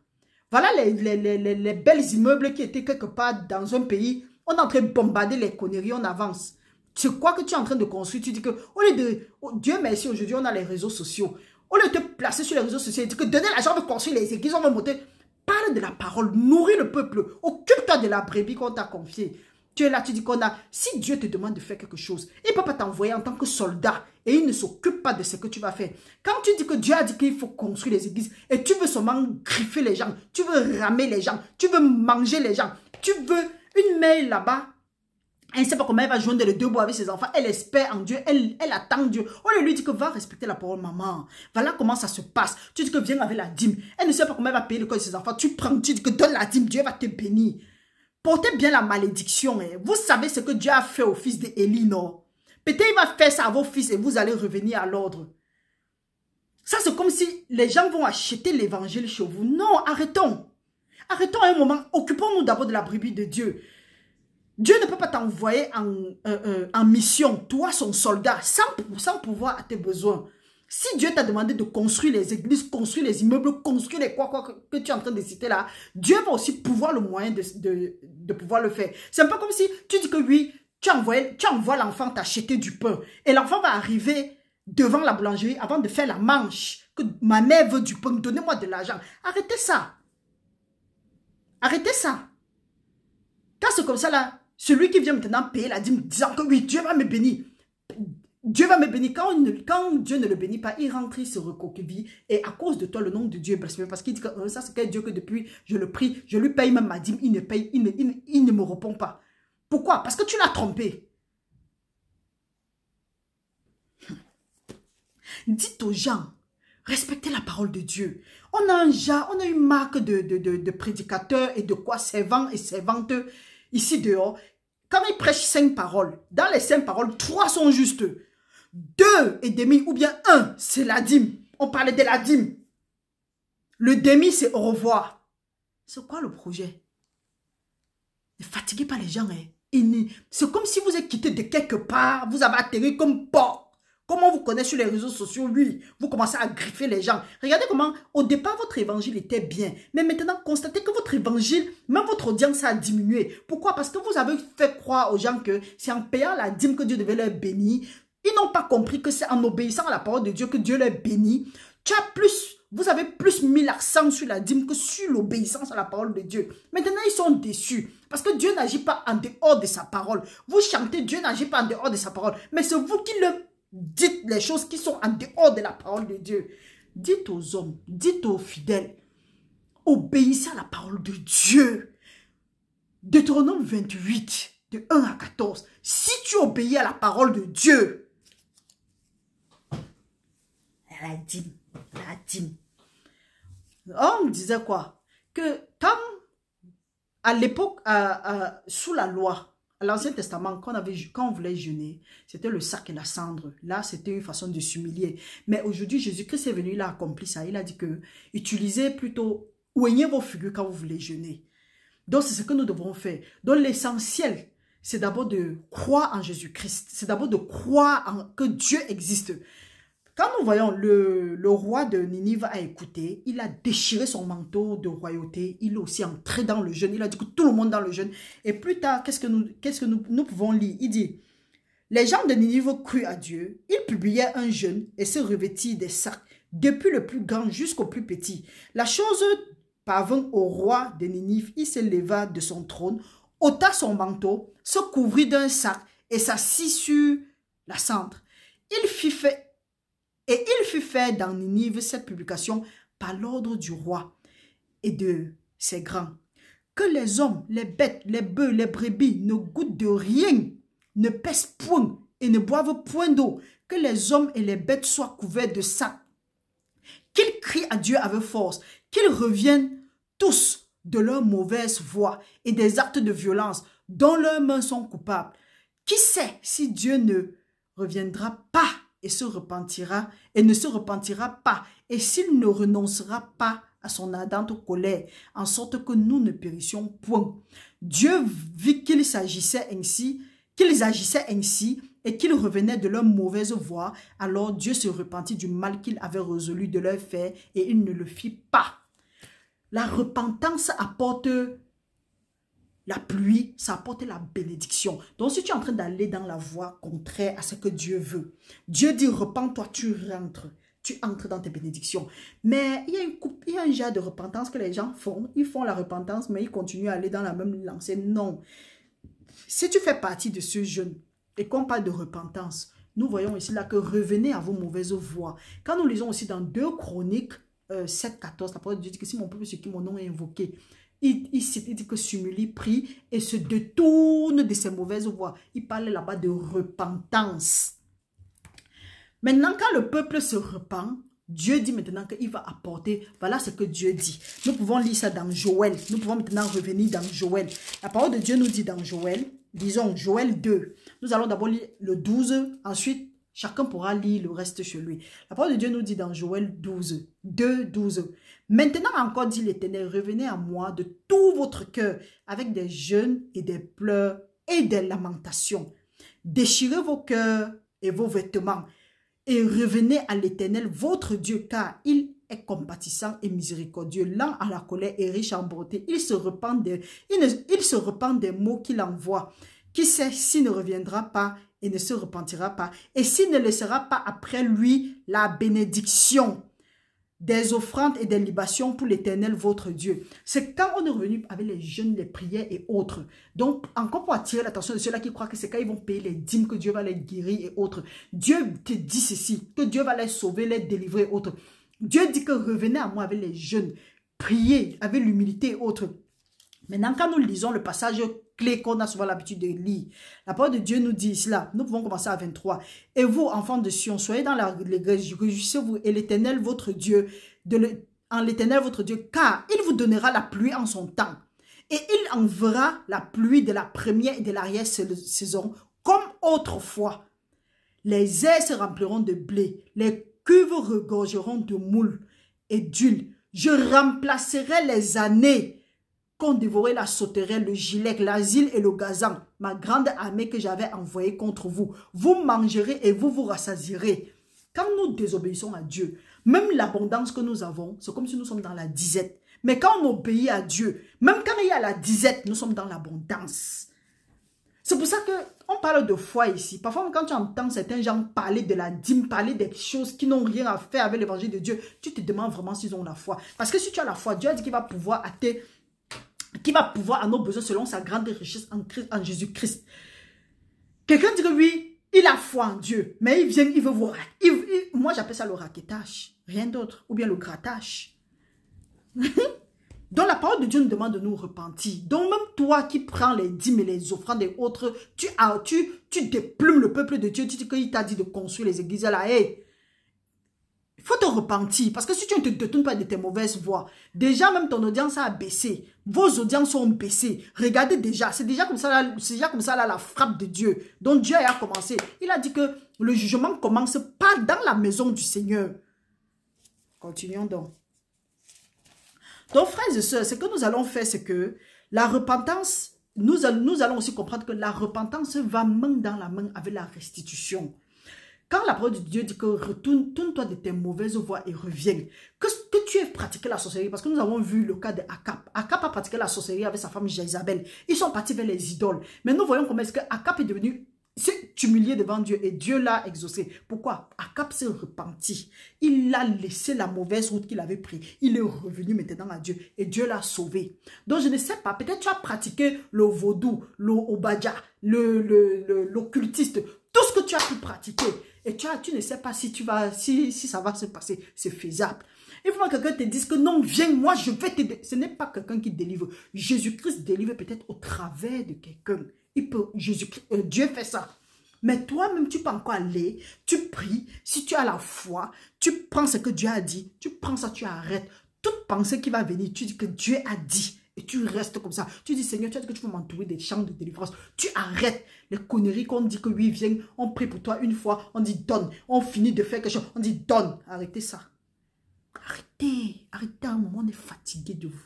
Voilà les belles immeubles qui étaient quelque part dans un pays. On est en train de bombarder les conneries, on avance. C'est quoi que tu es en train de construire? Tu dis que, au lieu de, Dieu merci, aujourd'hui, on a les réseaux sociaux. Au lieu de te placer sur les réseaux sociaux, tu dis que donner l'argent pour construire les églises, on va monter. Parle de la parole, nourris le peuple. Occupe-toi de la brebis qu'on t'a confiée. Tu es là, tu dis qu'on a... Si Dieu te demande de faire quelque chose, il ne peut pas t'envoyer en tant que soldat et il ne s'occupe pas de ce que tu vas faire. Quand tu dis que Dieu a dit qu'il faut construire les églises et tu veux seulement griffer les gens, tu veux ramer les gens, tu veux manger les gens, tu veux une mère là-bas, elle ne sait pas comment elle va joindre les deux bouts avec ses enfants. Elle espère en Dieu. Elle attend Dieu. On lui dit que va respecter la parole, maman. Voilà comment ça se passe. Tu dis que viens avec la dîme. Elle ne sait pas comment elle va payer l'école de ses enfants. Tu prends, tu dis que donne la dîme. Dieu va te bénir. Portez bien la malédiction. Hein. Vous savez ce que Dieu a fait au fils d'Élie, non? Peut-être il va faire ça à vos fils et vous allez revenir à l'ordre. Ça, c'est comme si les gens vont acheter l'évangile chez vous. Non, arrêtons. Arrêtons un moment. Occupons-nous d'abord de la brebis de Dieu. Dieu ne peut pas t'envoyer en mission, toi son soldat, sans pouvoir à tes besoins. Si Dieu t'a demandé de construire les églises, construire les immeubles, construire les quoi que tu es en train de citer là, Dieu va aussi pouvoir le moyen de pouvoir le faire. C'est un peu comme si tu dis que oui, tu envoies l'enfant t'acheter du pain et l'enfant va arriver devant la boulangerie avant de faire la manche, que ma mère veut du pain, donnez-moi de l'argent. Arrêtez ça. Arrêtez ça. Quand c'est comme ça là, celui qui vient maintenant payer la dîme disant que oui, Dieu va me bénir. Dieu va me bénir. Quand Dieu ne le bénit pas, il rentre, il se recoqueville. Et à cause de toi, le nom de Dieu est blasphémé. Parce qu'il dit que ça, c'est quel Dieu que depuis, je le prie, je lui paye même ma dîme, il ne paye, il ne me répond pas. Pourquoi? Parce que tu l'as trompé. Dites aux gens, respectez la parole de Dieu. On a une marque de prédicateurs et de quoi servants et servantes ici dehors. quand il prêche 5 paroles, dans les 5 paroles, 3 sont justes. 2 et demi ou bien 1, c'est la dîme. On parlait de la dîme. Le demi, c'est au revoir. C'est quoi le projet? Ne fatiguez pas les gens. Hein. C'est comme si vous êtes quitté de quelque part, vous avez atterri comme porc. Comment vous connaissez sur les réseaux sociaux, lui, vous commencez à griffer les gens. Regardez comment, au départ, votre évangile était bien. Mais maintenant, constatez que votre évangile, même votre audience a diminué. Pourquoi? Parce que vous avez fait croire aux gens que c'est en payant la dîme que Dieu devait leur bénir. Ils n'ont pas compris que c'est en obéissant à la parole de Dieu que Dieu leur bénit. Vous avez plus mis l'accent sur la dîme que sur l'obéissance à la parole de Dieu. Maintenant, ils sont déçus. Parce que Dieu n'agit pas en dehors de sa parole. Vous chantez, Dieu n'agit pas en dehors de sa parole. Mais c'est vous qui le dites les choses qui sont en dehors de la parole de Dieu. Dites aux hommes, dites aux fidèles, obéissez à la parole de Dieu. Deutéronome 28, de 1 à 14. Si tu obéis à la parole de Dieu, la dîme. On disait quoi? Que quand, à l'époque, sous la loi, à l'Ancien Testament, quand on voulait jeûner, c'était le sac et la cendre. Là, c'était une façon de s'humilier. Mais aujourd'hui, Jésus-Christ est venu, il a accompli ça. Il a dit que utilisez plutôt, oignez vos figures quand vous voulez jeûner. Donc, c'est ce que nous devons faire. Donc, l'essentiel, c'est d'abord de croire en Jésus-Christ. C'est d'abord de croire que Dieu existe. Quand nous voyons le roi de Ninive a écouté, il a déchiré son manteau de royauté, il est aussi entré dans le jeûne, il a dit que tout le monde dans le jeûne. Et plus tard, qu'est-ce que nous pouvons lire? Il dit, les gens de Ninive crurent à Dieu, ils publiaient un jeûne et se revêtirent des sacs, depuis le plus grand jusqu'au plus petit. La chose parvint au roi de Ninive, il se leva de son trône, ôta son manteau, se couvrit d'un sac et s'assit sur la cendre. Il fit faire dans Ninive cette publication par l'ordre du roi et de ses grands. Que les hommes, les bêtes, les bœufs, les brebis ne goûtent de rien, ne pèsent point et ne boivent point d'eau. Que les hommes et les bêtes soient couverts de sacs. Qu'ils crient à Dieu avec force. Qu'ils reviennent tous de leur mauvaise voie et des actes de violence dont leurs mains sont coupables. Qui sait si Dieu ne reviendra pas et ne se repentira pas, et s'il ne renoncera pas à son ardente colère, en sorte que nous ne périssions point. Dieu vit qu'ils agissaient ainsi, et qu'ils revenaient de leur mauvaise voie, alors Dieu se repentit du mal qu'il avait résolu de leur faire, et il ne le fit pas. La repentance apporte la pluie, ça apporte la bénédiction. Donc, si tu es en train d'aller dans la voie contraire à ce que Dieu veut, Dieu dit, repens-toi, tu entres dans tes bénédictions. Mais il y a un genre de repentance que les gens font. Ils font la repentance, mais ils continuent à aller dans la même lancée. Non. Si tu fais partie de ce jeûne et qu'on parle de repentance, nous voyons ici là que revenez à vos mauvaises voies. Quand nous lisons aussi dans 2 Chroniques 7, 14, la parole de Dieu dit que si mon peuple sur qui mon nom est invoqué, il dit que s'humilie, prie et se détourne de ses mauvaises voies. Il parle là-bas de repentance. Maintenant, quand le peuple se repent, Dieu dit maintenant qu'il va apporter, voilà ce que Dieu dit. Nous pouvons lire ça dans Joël. Nous pouvons maintenant revenir dans Joël. La parole de Dieu nous dit dans Joël, disons Joël 2. Nous allons d'abord lire le 12, ensuite chacun pourra lire le reste chez lui. La parole de Dieu nous dit dans Joël 12, 2, 12. Maintenant encore, dit l'Éternel, revenez à moi de tout votre cœur avec des jeûnes et des pleurs et des lamentations. Déchirez vos cœurs et vos vêtements et revenez à l'Éternel, votre Dieu, car il est compatissant et miséricordieux, lent à la colère et riche en bonté. Il se repent des mots qu'il envoie. Qui sait s'il ne reviendra pas et ne se repentira pas, et s'il ne laissera pas après lui la bénédiction des offrandes et des libations pour l'Éternel votre Dieu. C'est quand on est revenu avec les jeûnes, les prières et autres. Donc, encore pour attirer l'attention de ceux-là qui croient que c'est quand ils vont payer les dîmes que Dieu va les guérir et autres. Dieu te dit ceci, que Dieu va les sauver, les délivrer et autres. Dieu dit que revenez à moi avec les jeûnes, priez avec l'humilité et autres. Maintenant, quand nous lisons le passage clé qu'on a souvent l'habitude de lire, la parole de Dieu nous dit cela. Nous pouvons commencer à 23. Et vous, enfants de Sion, soyez dans l'église, réjouissez-vous et l'Éternel votre Dieu, en l'Éternel votre Dieu, car il vous donnera la pluie en son temps. Et il enverra la pluie de la première et de l'arrière-saison comme autrefois. Les airs se rempliront de blé, les cuves regorgeront de moules et d'huile. Je remplacerai les années qu'ont dévoré la sauterelle, le gilet, l'asile et le gazan, ma grande armée que j'avais envoyée contre vous. Vous mangerez et vous vous rassasierez. Quand nous désobéissons à Dieu, même l'abondance que nous avons, c'est comme si nous sommes dans la disette. Mais quand on obéit à Dieu, même quand il y a la disette, nous sommes dans l'abondance. C'est pour ça qu'on parle de foi ici. Parfois, quand tu entends certains gens parler de la dîme, parler des choses qui n'ont rien à faire avec l'évangile de Dieu, tu te demandes vraiment s'ils ont la foi. Parce que si tu as la foi, Dieu a dit qu'il va pouvoir à nos besoins selon sa grande richesse en Jésus-Christ. Quelqu'un dit que oui, il a foi en Dieu, mais il vient, il veut voir. Moi, j'appelle ça le raquetage, rien d'autre. Ou bien le grattage. Donc la parole de Dieu nous demande de nous repentir. Donc même toi qui prends les dîmes et les offrandes des autres, tu déplumes le peuple de Dieu. Tu dis qu'il t'a dit de construire les églises là. Hey, il faut te repentir. Parce que si tu ne te détournes pas de tes mauvaises voies, déjà même ton audience a baissé. Vos audiences ont baissé. Regardez déjà. C'est déjà comme ça là, la frappe de Dieu. Donc Dieu a commencé. Il a dit que le jugement commence pas dans la maison du Seigneur. Continuons donc. Donc, frères et sœurs, ce que nous allons faire, c'est que la repentance, nous allons aussi comprendre que la repentance va main dans la main avec la restitution. Quand la parole de Dieu dit que tourne-toi de tes mauvaises voies et reviens, que tu aies pratiqué la sorcellerie, parce que nous avons vu le cas de Akab. Akab a pratiqué la sorcellerie avec sa femme Jézabel. Ils sont partis vers les idoles. Mais nous voyons comment est-ce que Akab est devenu humilié devant Dieu et Dieu l'a exaucé. Pourquoi? Akab s'est repenti. Il a laissé la mauvaise route qu'il avait prise. Il est revenu maintenant à Dieu et Dieu l'a sauvé. Donc je ne sais pas, peut-être tu as pratiqué le vaudou, l'obadja, l'occultiste, tout ce que tu as pu pratiquer et tu ne sais pas si ça va se passer. C'est faisable. Il faut que quelqu'un te dise que non, viens, moi je vais t'aider. Ce n'est pas quelqu'un qui délivre. Jésus-Christ délivre peut-être au travers de quelqu'un. Dieu fait ça. Mais toi-même, tu peux encore aller, tu pries, si tu as la foi, tu prends ce que Dieu a dit, tu prends ça, tu arrêtes. Toute pensée qui va venir, tu dis que Dieu a dit. Et tu restes comme ça. Tu dis, Seigneur, tu as dit que tu veux m'entourer des chants de délivrance. Tu arrêtes les conneries qu'on dit que oui, viens, on prie pour toi une fois, on dit donne. On finit de faire quelque chose, on dit donne. Arrêtez ça. Arrêtez à un moment, on est fatigué de vous.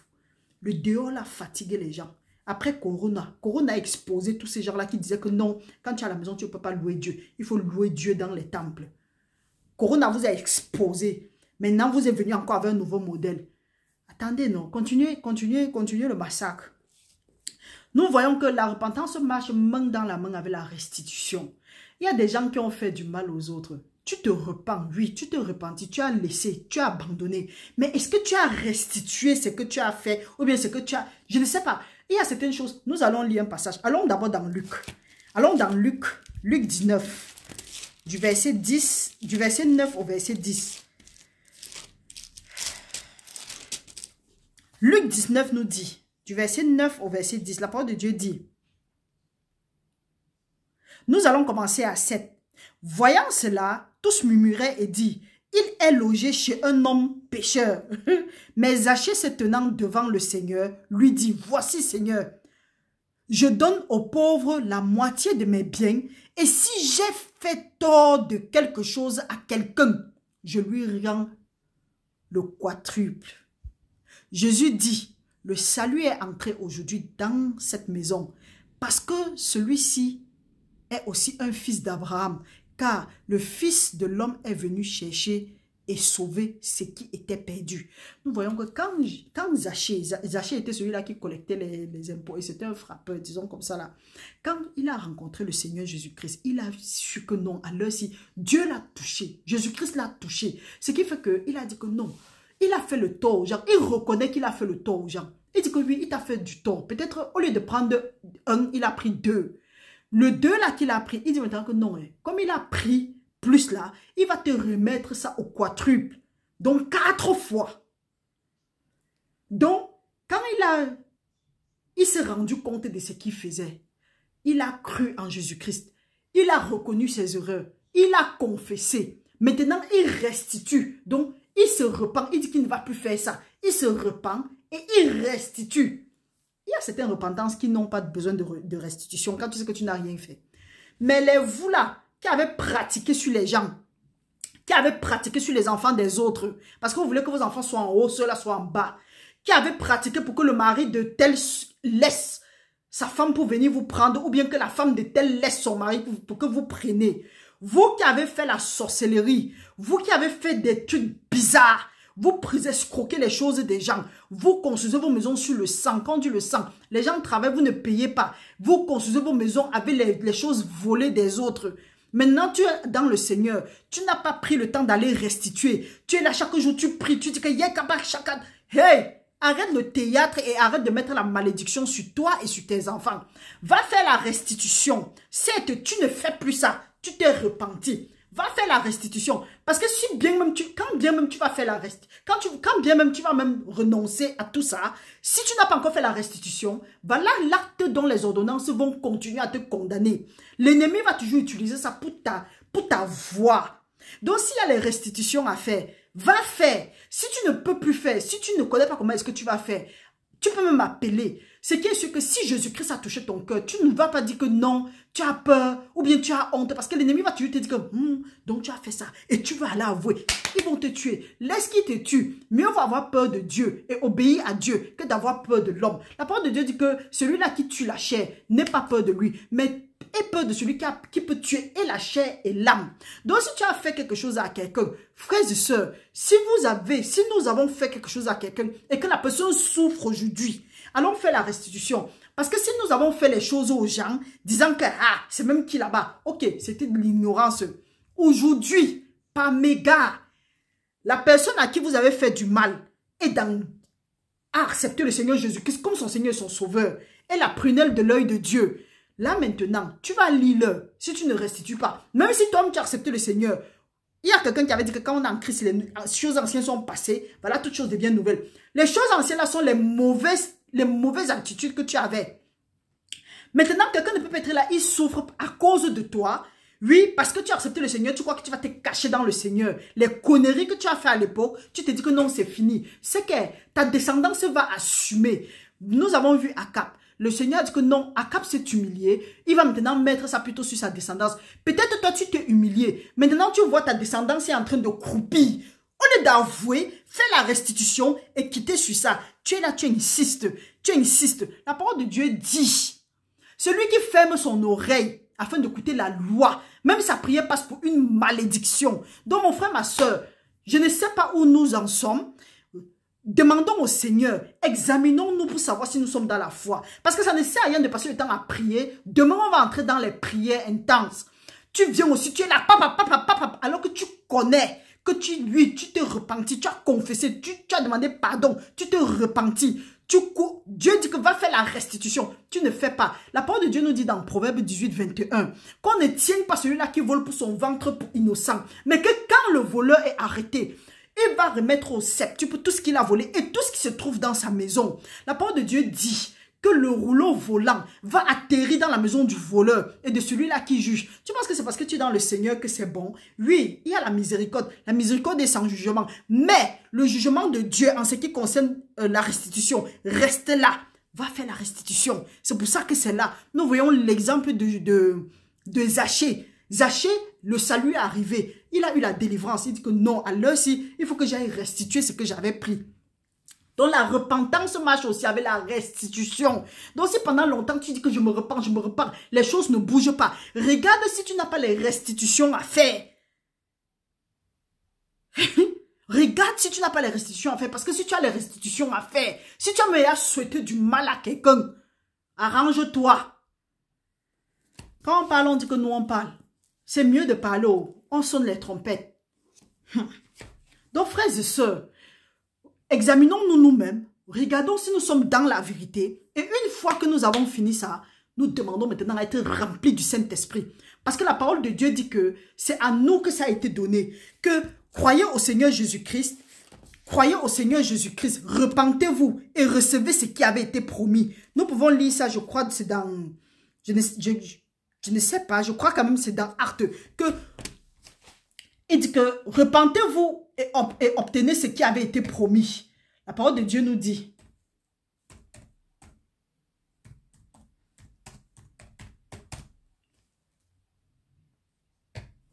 Le dehors a fatigué les gens. Après Corona a exposé tous ces gens-là qui disaient que non, quand tu es à la maison, tu ne peux pas louer Dieu. Il faut louer Dieu dans les temples. Corona vous a exposé. Maintenant, vous êtes venu encore avec un nouveau modèle. Attendez, non. Continuez le massacre. Nous voyons que la repentance marche main dans la main avec la restitution. Il y a des gens qui ont fait du mal aux autres. Tu te repens, oui, tu te repentis, tu as laissé, tu as abandonné. Mais est-ce que tu as restitué ce que tu as fait ou bien ce que tu as... Je ne sais pas. Il y a certaines choses. Nous allons lire un passage. Allons d'abord dans Luc. Allons dans Luc 19, du verset 9 au verset 10. Luc 19 nous dit, du verset 9 au verset 10, la parole de Dieu dit, nous allons commencer à 7. Voyant cela, tous murmuraient et dirent, il est logé chez un homme pécheur. Mais Zachée se tenant devant le Seigneur, lui dit, voici Seigneur, je donne aux pauvres la moitié de mes biens, et si j'ai fait tort de quelque chose à quelqu'un, je lui rends le quadruple. Jésus dit, le salut est entré aujourd'hui dans cette maison, parce que celui-ci est aussi un fils d'Abraham, car le Fils de l'homme est venu chercher et sauver ce qui était perdu. Nous voyons que quand Zachée était celui-là qui collectait les impôts, et c'était un frappeur, disons comme ça là. Quand il a rencontré le Seigneur Jésus-Christ, il a su que non, à l'heure-ci, Dieu l'a touché, Jésus-Christ l'a touché. Ce qui fait qu'il a dit que non, il a fait le tort aux gens, il reconnaît qu'il a fait le tort aux gens. Il dit que oui, il t'a fait du tort. Peut-être au lieu de prendre un, il a pris deux. Le 2 là qu'il a pris, il dit maintenant que non, comme il a pris plus là, il va te remettre ça au quadruple. Donc 4 fois. Donc, quand il s'est rendu compte de ce qu'il faisait, il a cru en Jésus-Christ. Il a reconnu ses erreurs. Il a confessé. Maintenant, il restitue. Donc, il se repent. Il dit qu'il ne va plus faire ça. Il se repent et il restitue. Il y a certaines repentances qui n'ont pas besoin de restitution quand tu sais que tu n'as rien fait. Mais les vous là, qui avez pratiqué sur les gens, qui avez pratiqué sur les enfants des autres, parce que vous voulez que vos enfants soient en haut, ceux-là soient en bas, qui avez pratiqué pour que le mari de tel laisse sa femme pour venir vous prendre, ou bien que la femme de tel laisse son mari pour que vous preniez. Vous qui avez fait la sorcellerie, vous qui avez fait des trucs bizarres, vous escroquez les choses des gens, vous construisez vos maisons sur le sang. Quand on dit le sang, les gens travaillent, vous ne payez pas. Vous construisez vos maisons avec les choses volées des autres. Maintenant, tu es dans le Seigneur. Tu n'as pas pris le temps d'aller restituer. Tu es là chaque jour, tu pries, tu dis que hey, arrête le théâtre et arrête de mettre la malédiction sur toi et sur tes enfants. Va faire la restitution. Certes, tu ne fais plus ça. Tu t'es repenti. Va faire la restitution. Parce que si bien même quand bien même tu vas faire la restitution, quand bien même tu vas même renoncer à tout ça, si tu n'as pas encore fait la restitution, voilà l'acte dont les ordonnances vont continuer à te condamner. L'ennemi va toujours utiliser ça pour ta voix. Donc s'il y a les restitutions à faire, va faire. Si tu ne peux plus faire, si tu ne connais pas comment est-ce que tu vas faire, tu peux même m'appeler. Ce qui est sûr que si Jésus-Christ a touché ton cœur, tu ne vas pas dire que non, tu as peur ou bien tu as honte. Parce que l'ennemi va toujours te dire que donc tu as fait ça et tu vas aller avouer. Ils vont te tuer. Laisse qu'ils te tuent. Mieux vaut avoir peur de Dieu et obéir à Dieu que d'avoir peur de l'homme. La parole de Dieu dit que celui-là qui tue la chair n'est pas peur de lui, mais aie peur de celui qui peut tuer et la chair et l'âme. Donc si tu as fait quelque chose à quelqu'un, frères et sœurs, si nous avons fait quelque chose à quelqu'un et que la personne souffre aujourd'hui, allons faire la restitution. Parce que si nous avons fait les choses aux gens, disant que c'est même qui là-bas, ok, c'était de l'ignorance. Aujourd'hui, par mégarde, la personne à qui vous avez fait du mal a accepté le Seigneur Jésus-Christ comme son Seigneur et son Sauveur, et la prunelle de l'œil de Dieu. Là maintenant, tu vas lire si tu ne restitues pas. Même si toi-même tu as accepté le Seigneur, il y a quelqu'un qui avait dit que quand on est en Christ, les choses anciennes sont passées, voilà, toutes choses deviennent nouvelles. Les choses anciennes là sont les mauvaises attitudes que tu avais. Maintenant, quelqu'un ne peut pas être là, il souffre à cause de toi. Oui, parce que tu as accepté le Seigneur, tu crois que tu vas te cacher dans le Seigneur. Les conneries que tu as fait à l'époque, tu te dis que non, c'est fini. C'est que ta descendance va assumer. Nous avons vu Akab. Le Seigneur a dit que non, Akab s'est humilié. Il va maintenant mettre ça plutôt sur sa descendance. Peut-être toi, tu t'es humilié. Maintenant, tu vois ta descendance est en train de croupir. Au lieu d'avouer, fais la restitution et quitter sur ça. Tu es là, tu insistes. Tu insistes. La parole de Dieu dit, celui qui ferme son oreille afin d'écouter la loi, même sa prière passe pour une malédiction. Donc mon frère, ma soeur, je ne sais pas où nous en sommes. Demandons au Seigneur, examinons-nous pour savoir si nous sommes dans la foi. Parce que ça ne sert à rien de passer le temps à prier. Demain, on va entrer dans les prières intenses. Tu viens aussi, tu es là, alors que tu connais que tu te repentis, tu as confessé, tu as demandé pardon, tu te repentis. Dieu dit que va faire la restitution. Tu ne fais pas. La parole de Dieu nous dit dans Proverbe 18, 21, qu'on ne tienne pas celui-là qui vole pour son ventre pour innocent, mais que quand le voleur est arrêté, il va remettre au septuple tout ce qu'il a volé et tout ce qui se trouve dans sa maison. La parole de Dieu dit que le rouleau volant va atterrir dans la maison du voleur et de celui-là qui juge. Tu penses que c'est parce que tu es dans le Seigneur que c'est bon? Oui, il y a la miséricorde. La miséricorde est sans jugement. Mais le jugement de Dieu en ce qui concerne la restitution, reste là. Va faire la restitution. C'est pour ça que c'est là. Nous voyons l'exemple de Zachée. Zachée, le salut est arrivé. Il a eu la délivrance. Il dit que non, à l'heure-ci, il faut que j'aille restituer ce que j'avais pris. Donc la repentance marche aussi avec la restitution. Donc si pendant longtemps tu dis que je me repens, les choses ne bougent pas. Regarde si tu n'as pas les restitutions à faire. Regarde si tu n'as pas les restitutions à faire. Parce que si tu as les restitutions à faire, si tu as souhaité du mal à quelqu'un, arrange-toi. Quand on parle, on dit que nous on parle. C'est mieux de parler, on sonne les trompettes. Donc frères et sœurs, examinons-nous nous-mêmes, regardons si nous sommes dans la vérité. Et une fois que nous avons fini ça, nous demandons maintenant à être remplis du Saint-Esprit. Parce que la parole de Dieu dit que c'est à nous que ça a été donné. Que croyez au Seigneur Jésus-Christ, repentez-vous et recevez ce qui avait été promis. Nous pouvons lire ça, je crois que c'est dans... Je ne sais pas, je crois quand même c'est dans Actes. Il dit que repentez-vous et obtenez ce qui avait été promis. La parole de Dieu nous dit.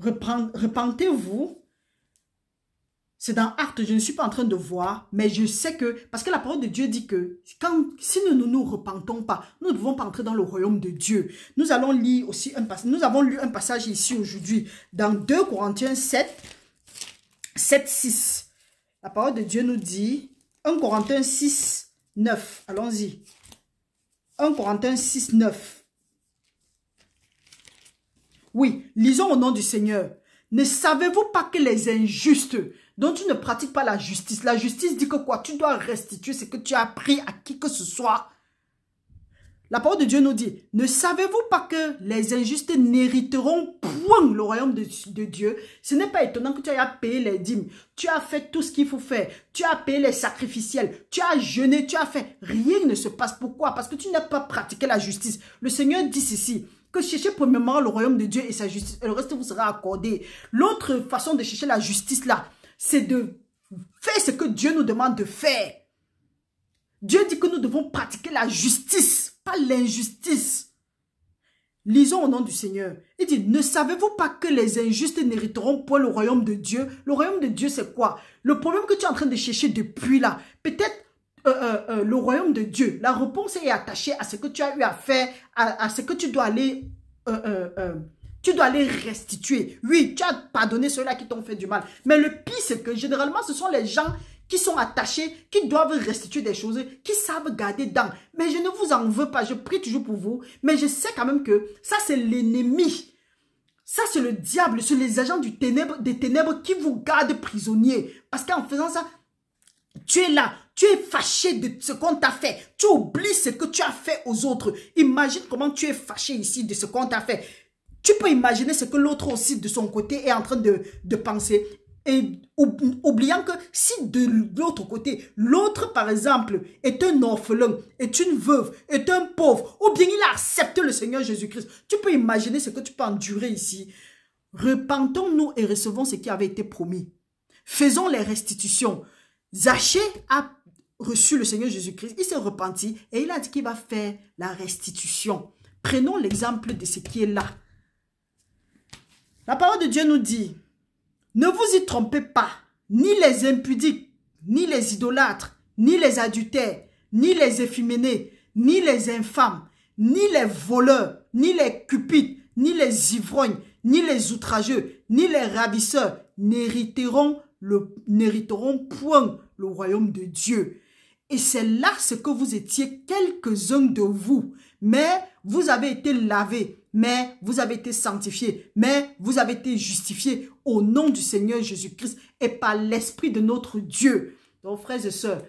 repentez-vous. C'est dans Actes, je ne suis pas en train de voir, mais je sais que, parce que la parole de Dieu dit que si nous ne nous repentons pas, nous ne devons pas entrer dans le royaume de Dieu. Nous allons lire aussi un passage, nous avons lu un passage ici aujourd'hui, dans 2 Corinthiens 7, 6. La parole de Dieu nous dit, 1 Corinthiens 6, 9, allons-y. 1 Corinthiens 6, 9. Oui, lisons au nom du Seigneur. Ne savez-vous pas que les injustes, dont tu ne pratiques pas la justice dit que quoi? Tu dois restituer ce que tu as pris à qui que ce soit. La parole de Dieu nous dit, ne savez-vous pas que les injustes n'hériteront point le royaume de Dieu? Ce n'est pas étonnant que tu aies payé les dîmes. Tu as fait tout ce qu'il faut faire. Tu as payé les sacrificiels. Tu as jeûné, tu as fait. Rien ne se passe. Pourquoi? Parce que tu n'as pas pratiqué la justice. Le Seigneur dit ceci, que cherchez premièrement le royaume de Dieu et sa justice. Et le reste vous sera accordé. L'autre façon de chercher la justice là, c'est de faire ce que Dieu nous demande de faire. Dieu dit que nous devons pratiquer la justice, pas l'injustice. Lisons au nom du Seigneur. Il dit, ne savez-vous pas que les injustes n'hériteront point le royaume de Dieu? Le royaume de Dieu, c'est quoi? Le problème que tu es en train de chercher depuis là, peut-être le royaume de Dieu, la réponse est attachée à ce que tu as eu à faire, à ce que tu dois aller... tu dois les restituer. Oui, tu as pardonné ceux-là qui t'ont fait du mal. Mais le pire, c'est que généralement, ce sont les gens qui sont attachés, qui doivent restituer des choses, qui savent garder dedans. Mais je ne vous en veux pas, je prie toujours pour vous. Mais je sais quand même que ça, c'est l'ennemi. Ça, c'est le diable, c'est les agents des ténèbres qui vous gardent prisonniers. Parce qu'en faisant ça, tu es là, tu es fâché de ce qu'on t'a fait. Tu oublies ce que tu as fait aux autres. Imagine comment tu es fâché ici de ce qu'on t'a fait. Tu peux imaginer ce que l'autre aussi de son côté est en train de penser. Et oubliant que si de l'autre côté, l'autre par exemple est un orphelin, est une veuve, est un pauvre, ou bien il a accepté le Seigneur Jésus-Christ, tu peux imaginer ce que tu peux endurer ici. Repentons-nous et recevons ce qui avait été promis. Faisons les restitutions. Zachée a reçu le Seigneur Jésus-Christ, il s'est repenti et il a dit qu'il va faire la restitution. Prenons l'exemple de ce qui est là. La parole de Dieu nous dit, ne vous y trompez pas, ni les impudiques, ni les idolâtres, ni les adultères, ni les efféminés, ni les infâmes, ni les voleurs, ni les cupides, ni les ivrognes, ni les outrageux, ni les ravisseurs n'hériteront point le royaume de Dieu. Et c'est là ce que vous étiez quelques-uns de vous. Mais vous avez été lavés, mais vous avez été sanctifiés, mais vous avez été justifiés au nom du Seigneur Jésus-Christ et par l'Esprit de notre Dieu. Donc, frères et sœurs,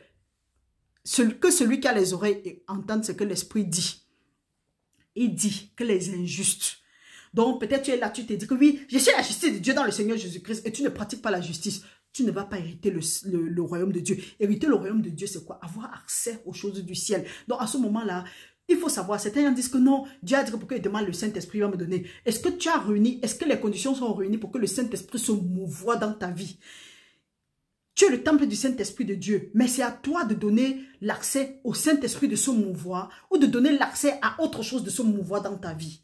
que celui qui a les oreilles entende ce que l'Esprit dit. Il dit que les injustes. Donc, peut-être tu es là, tu te dis que oui, je suis la justice de Dieu dans le Seigneur Jésus-Christ et tu ne pratiques pas la justice. Tu ne vas pas hériter le royaume de Dieu. Hériter le royaume de Dieu, c'est quoi? Avoir accès aux choses du ciel. Donc, à ce moment-là, il faut savoir, certains gens disent que non, Dieu a dit que pour qu'il demande, le Saint-Esprit va me donner. Est-ce que tu as réuni, est-ce que les conditions sont réunies pour que le Saint-Esprit se mouvoie dans ta vie? Tu es le temple du Saint-Esprit de Dieu, mais c'est à toi de donner l'accès au Saint-Esprit de se mouvoir ou de donner l'accès à autre chose de se mouvoir dans ta vie.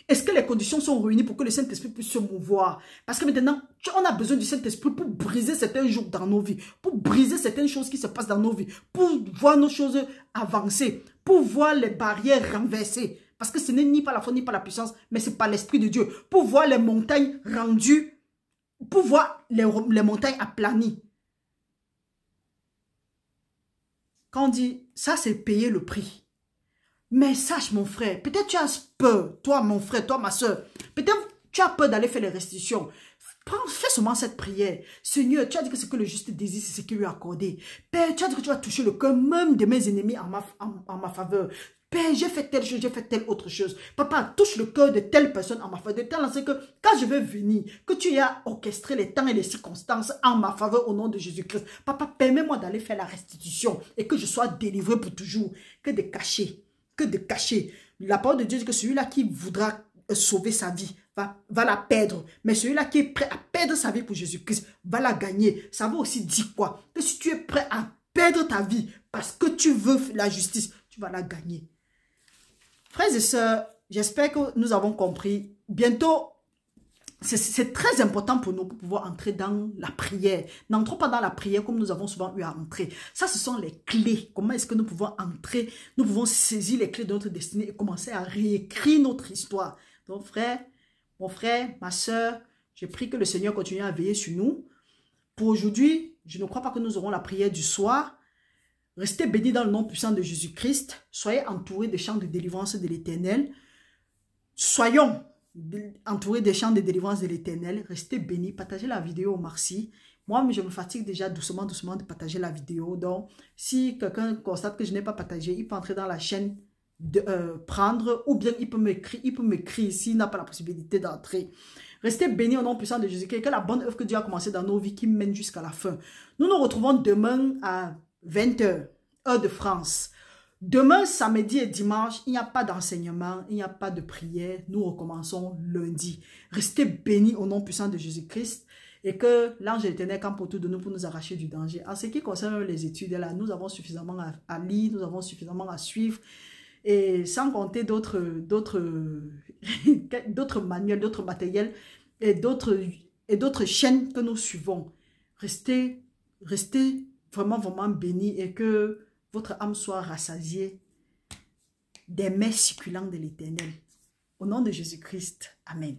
Est-ce que les conditions sont réunies pour que le Saint-Esprit puisse se mouvoir? Parce que maintenant, on a besoin du Saint-Esprit pour briser certains jours dans nos vies, pour briser certaines choses qui se passent dans nos vies, pour voir nos choses avancer, pour voir les barrières renversées. Parce que ce n'est ni par la foi ni par la puissance, mais c'est par l'Esprit de Dieu. Pour voir les montagnes rendues, pour voir les montagnes aplanies. Quand on dit, ça c'est payer le prix. Mais sache mon frère, peut-être tu as peur, toi mon frère, toi ma soeur, peut-être tu as peur d'aller faire les restitutions. Fais seulement cette prière. Seigneur, tu as dit que ce que le juste désire, c'est ce qui lui est accordé. Père, tu as dit que tu vas toucher le cœur même de mes ennemis en ma faveur. Père, j'ai fait telle chose, j'ai fait telle autre chose. Papa, touche le cœur de telle personne en ma faveur. De telle sorte que quand je vais venir, que tu aies orchestré les temps et les circonstances en ma faveur au nom de Jésus-Christ. Papa, permets-moi d'aller faire la restitution et que je sois délivré pour toujours. Que de cacher. Que de cacher. La parole de Dieu dit que celui-là qui voudra sauver sa vie va la perdre. Mais celui-là qui est prêt à perdre sa vie pour Jésus-Christ va la gagner. Ça veut aussi dire quoi? Que si tu es prêt à perdre ta vie parce que tu veux la justice, tu vas la gagner. Frères et sœurs, j'espère que nous avons compris. Bientôt, c'est très important pour nous pour pouvoir entrer dans la prière. N'entrons pas dans la prière comme nous avons souvent eu à entrer. Ça, ce sont les clés. Comment est-ce que nous pouvons entrer? Nous pouvons saisir les clés de notre destinée et commencer à réécrire notre histoire. Donc, frère, mon frère, ma soeur, j'ai prie que le Seigneur continue à veiller sur nous. Pour aujourd'hui, je ne crois pas que nous aurons la prière du soir. Restez bénis dans le nom puissant de Jésus-Christ. Soyez entourés des chants de délivrance de l'Éternel. Soyons entourés des chants de délivrance de l'Éternel. Restez bénis. Partagez la vidéo, merci. Moi, je me fatigue déjà doucement de partager la vidéo. Donc, si quelqu'un constate que je n'ai pas partagé, il peut entrer dans la chaîne, prendre, ou bien il peut m'écrire s'il n'a pas la possibilité d'entrer. Restez bénis au nom puissant de Jésus-Christ. Que la bonne œuvre que Dieu a commencé dans nos vies qui mène jusqu'à la fin. Nous nous retrouvons demain à 20 h, heure de France. Demain, samedi et dimanche, il n'y a pas d'enseignement, il n'y a pas de prière. Nous recommençons lundi. Restez bénis au nom puissant de Jésus-Christ et que l'ange de l'Éternel campe autour de nous pour nous arracher du danger. En ce qui concerne les études, là, nous avons suffisamment à lire, nous avons suffisamment à suivre. Et sans compter d'autres manuels, d'autres matériels et d'autres chaînes que nous suivons. Restez vraiment, vraiment bénis et que votre âme soit rassasiée des mets succulents de l'Éternel. Au nom de Jésus-Christ, Amen.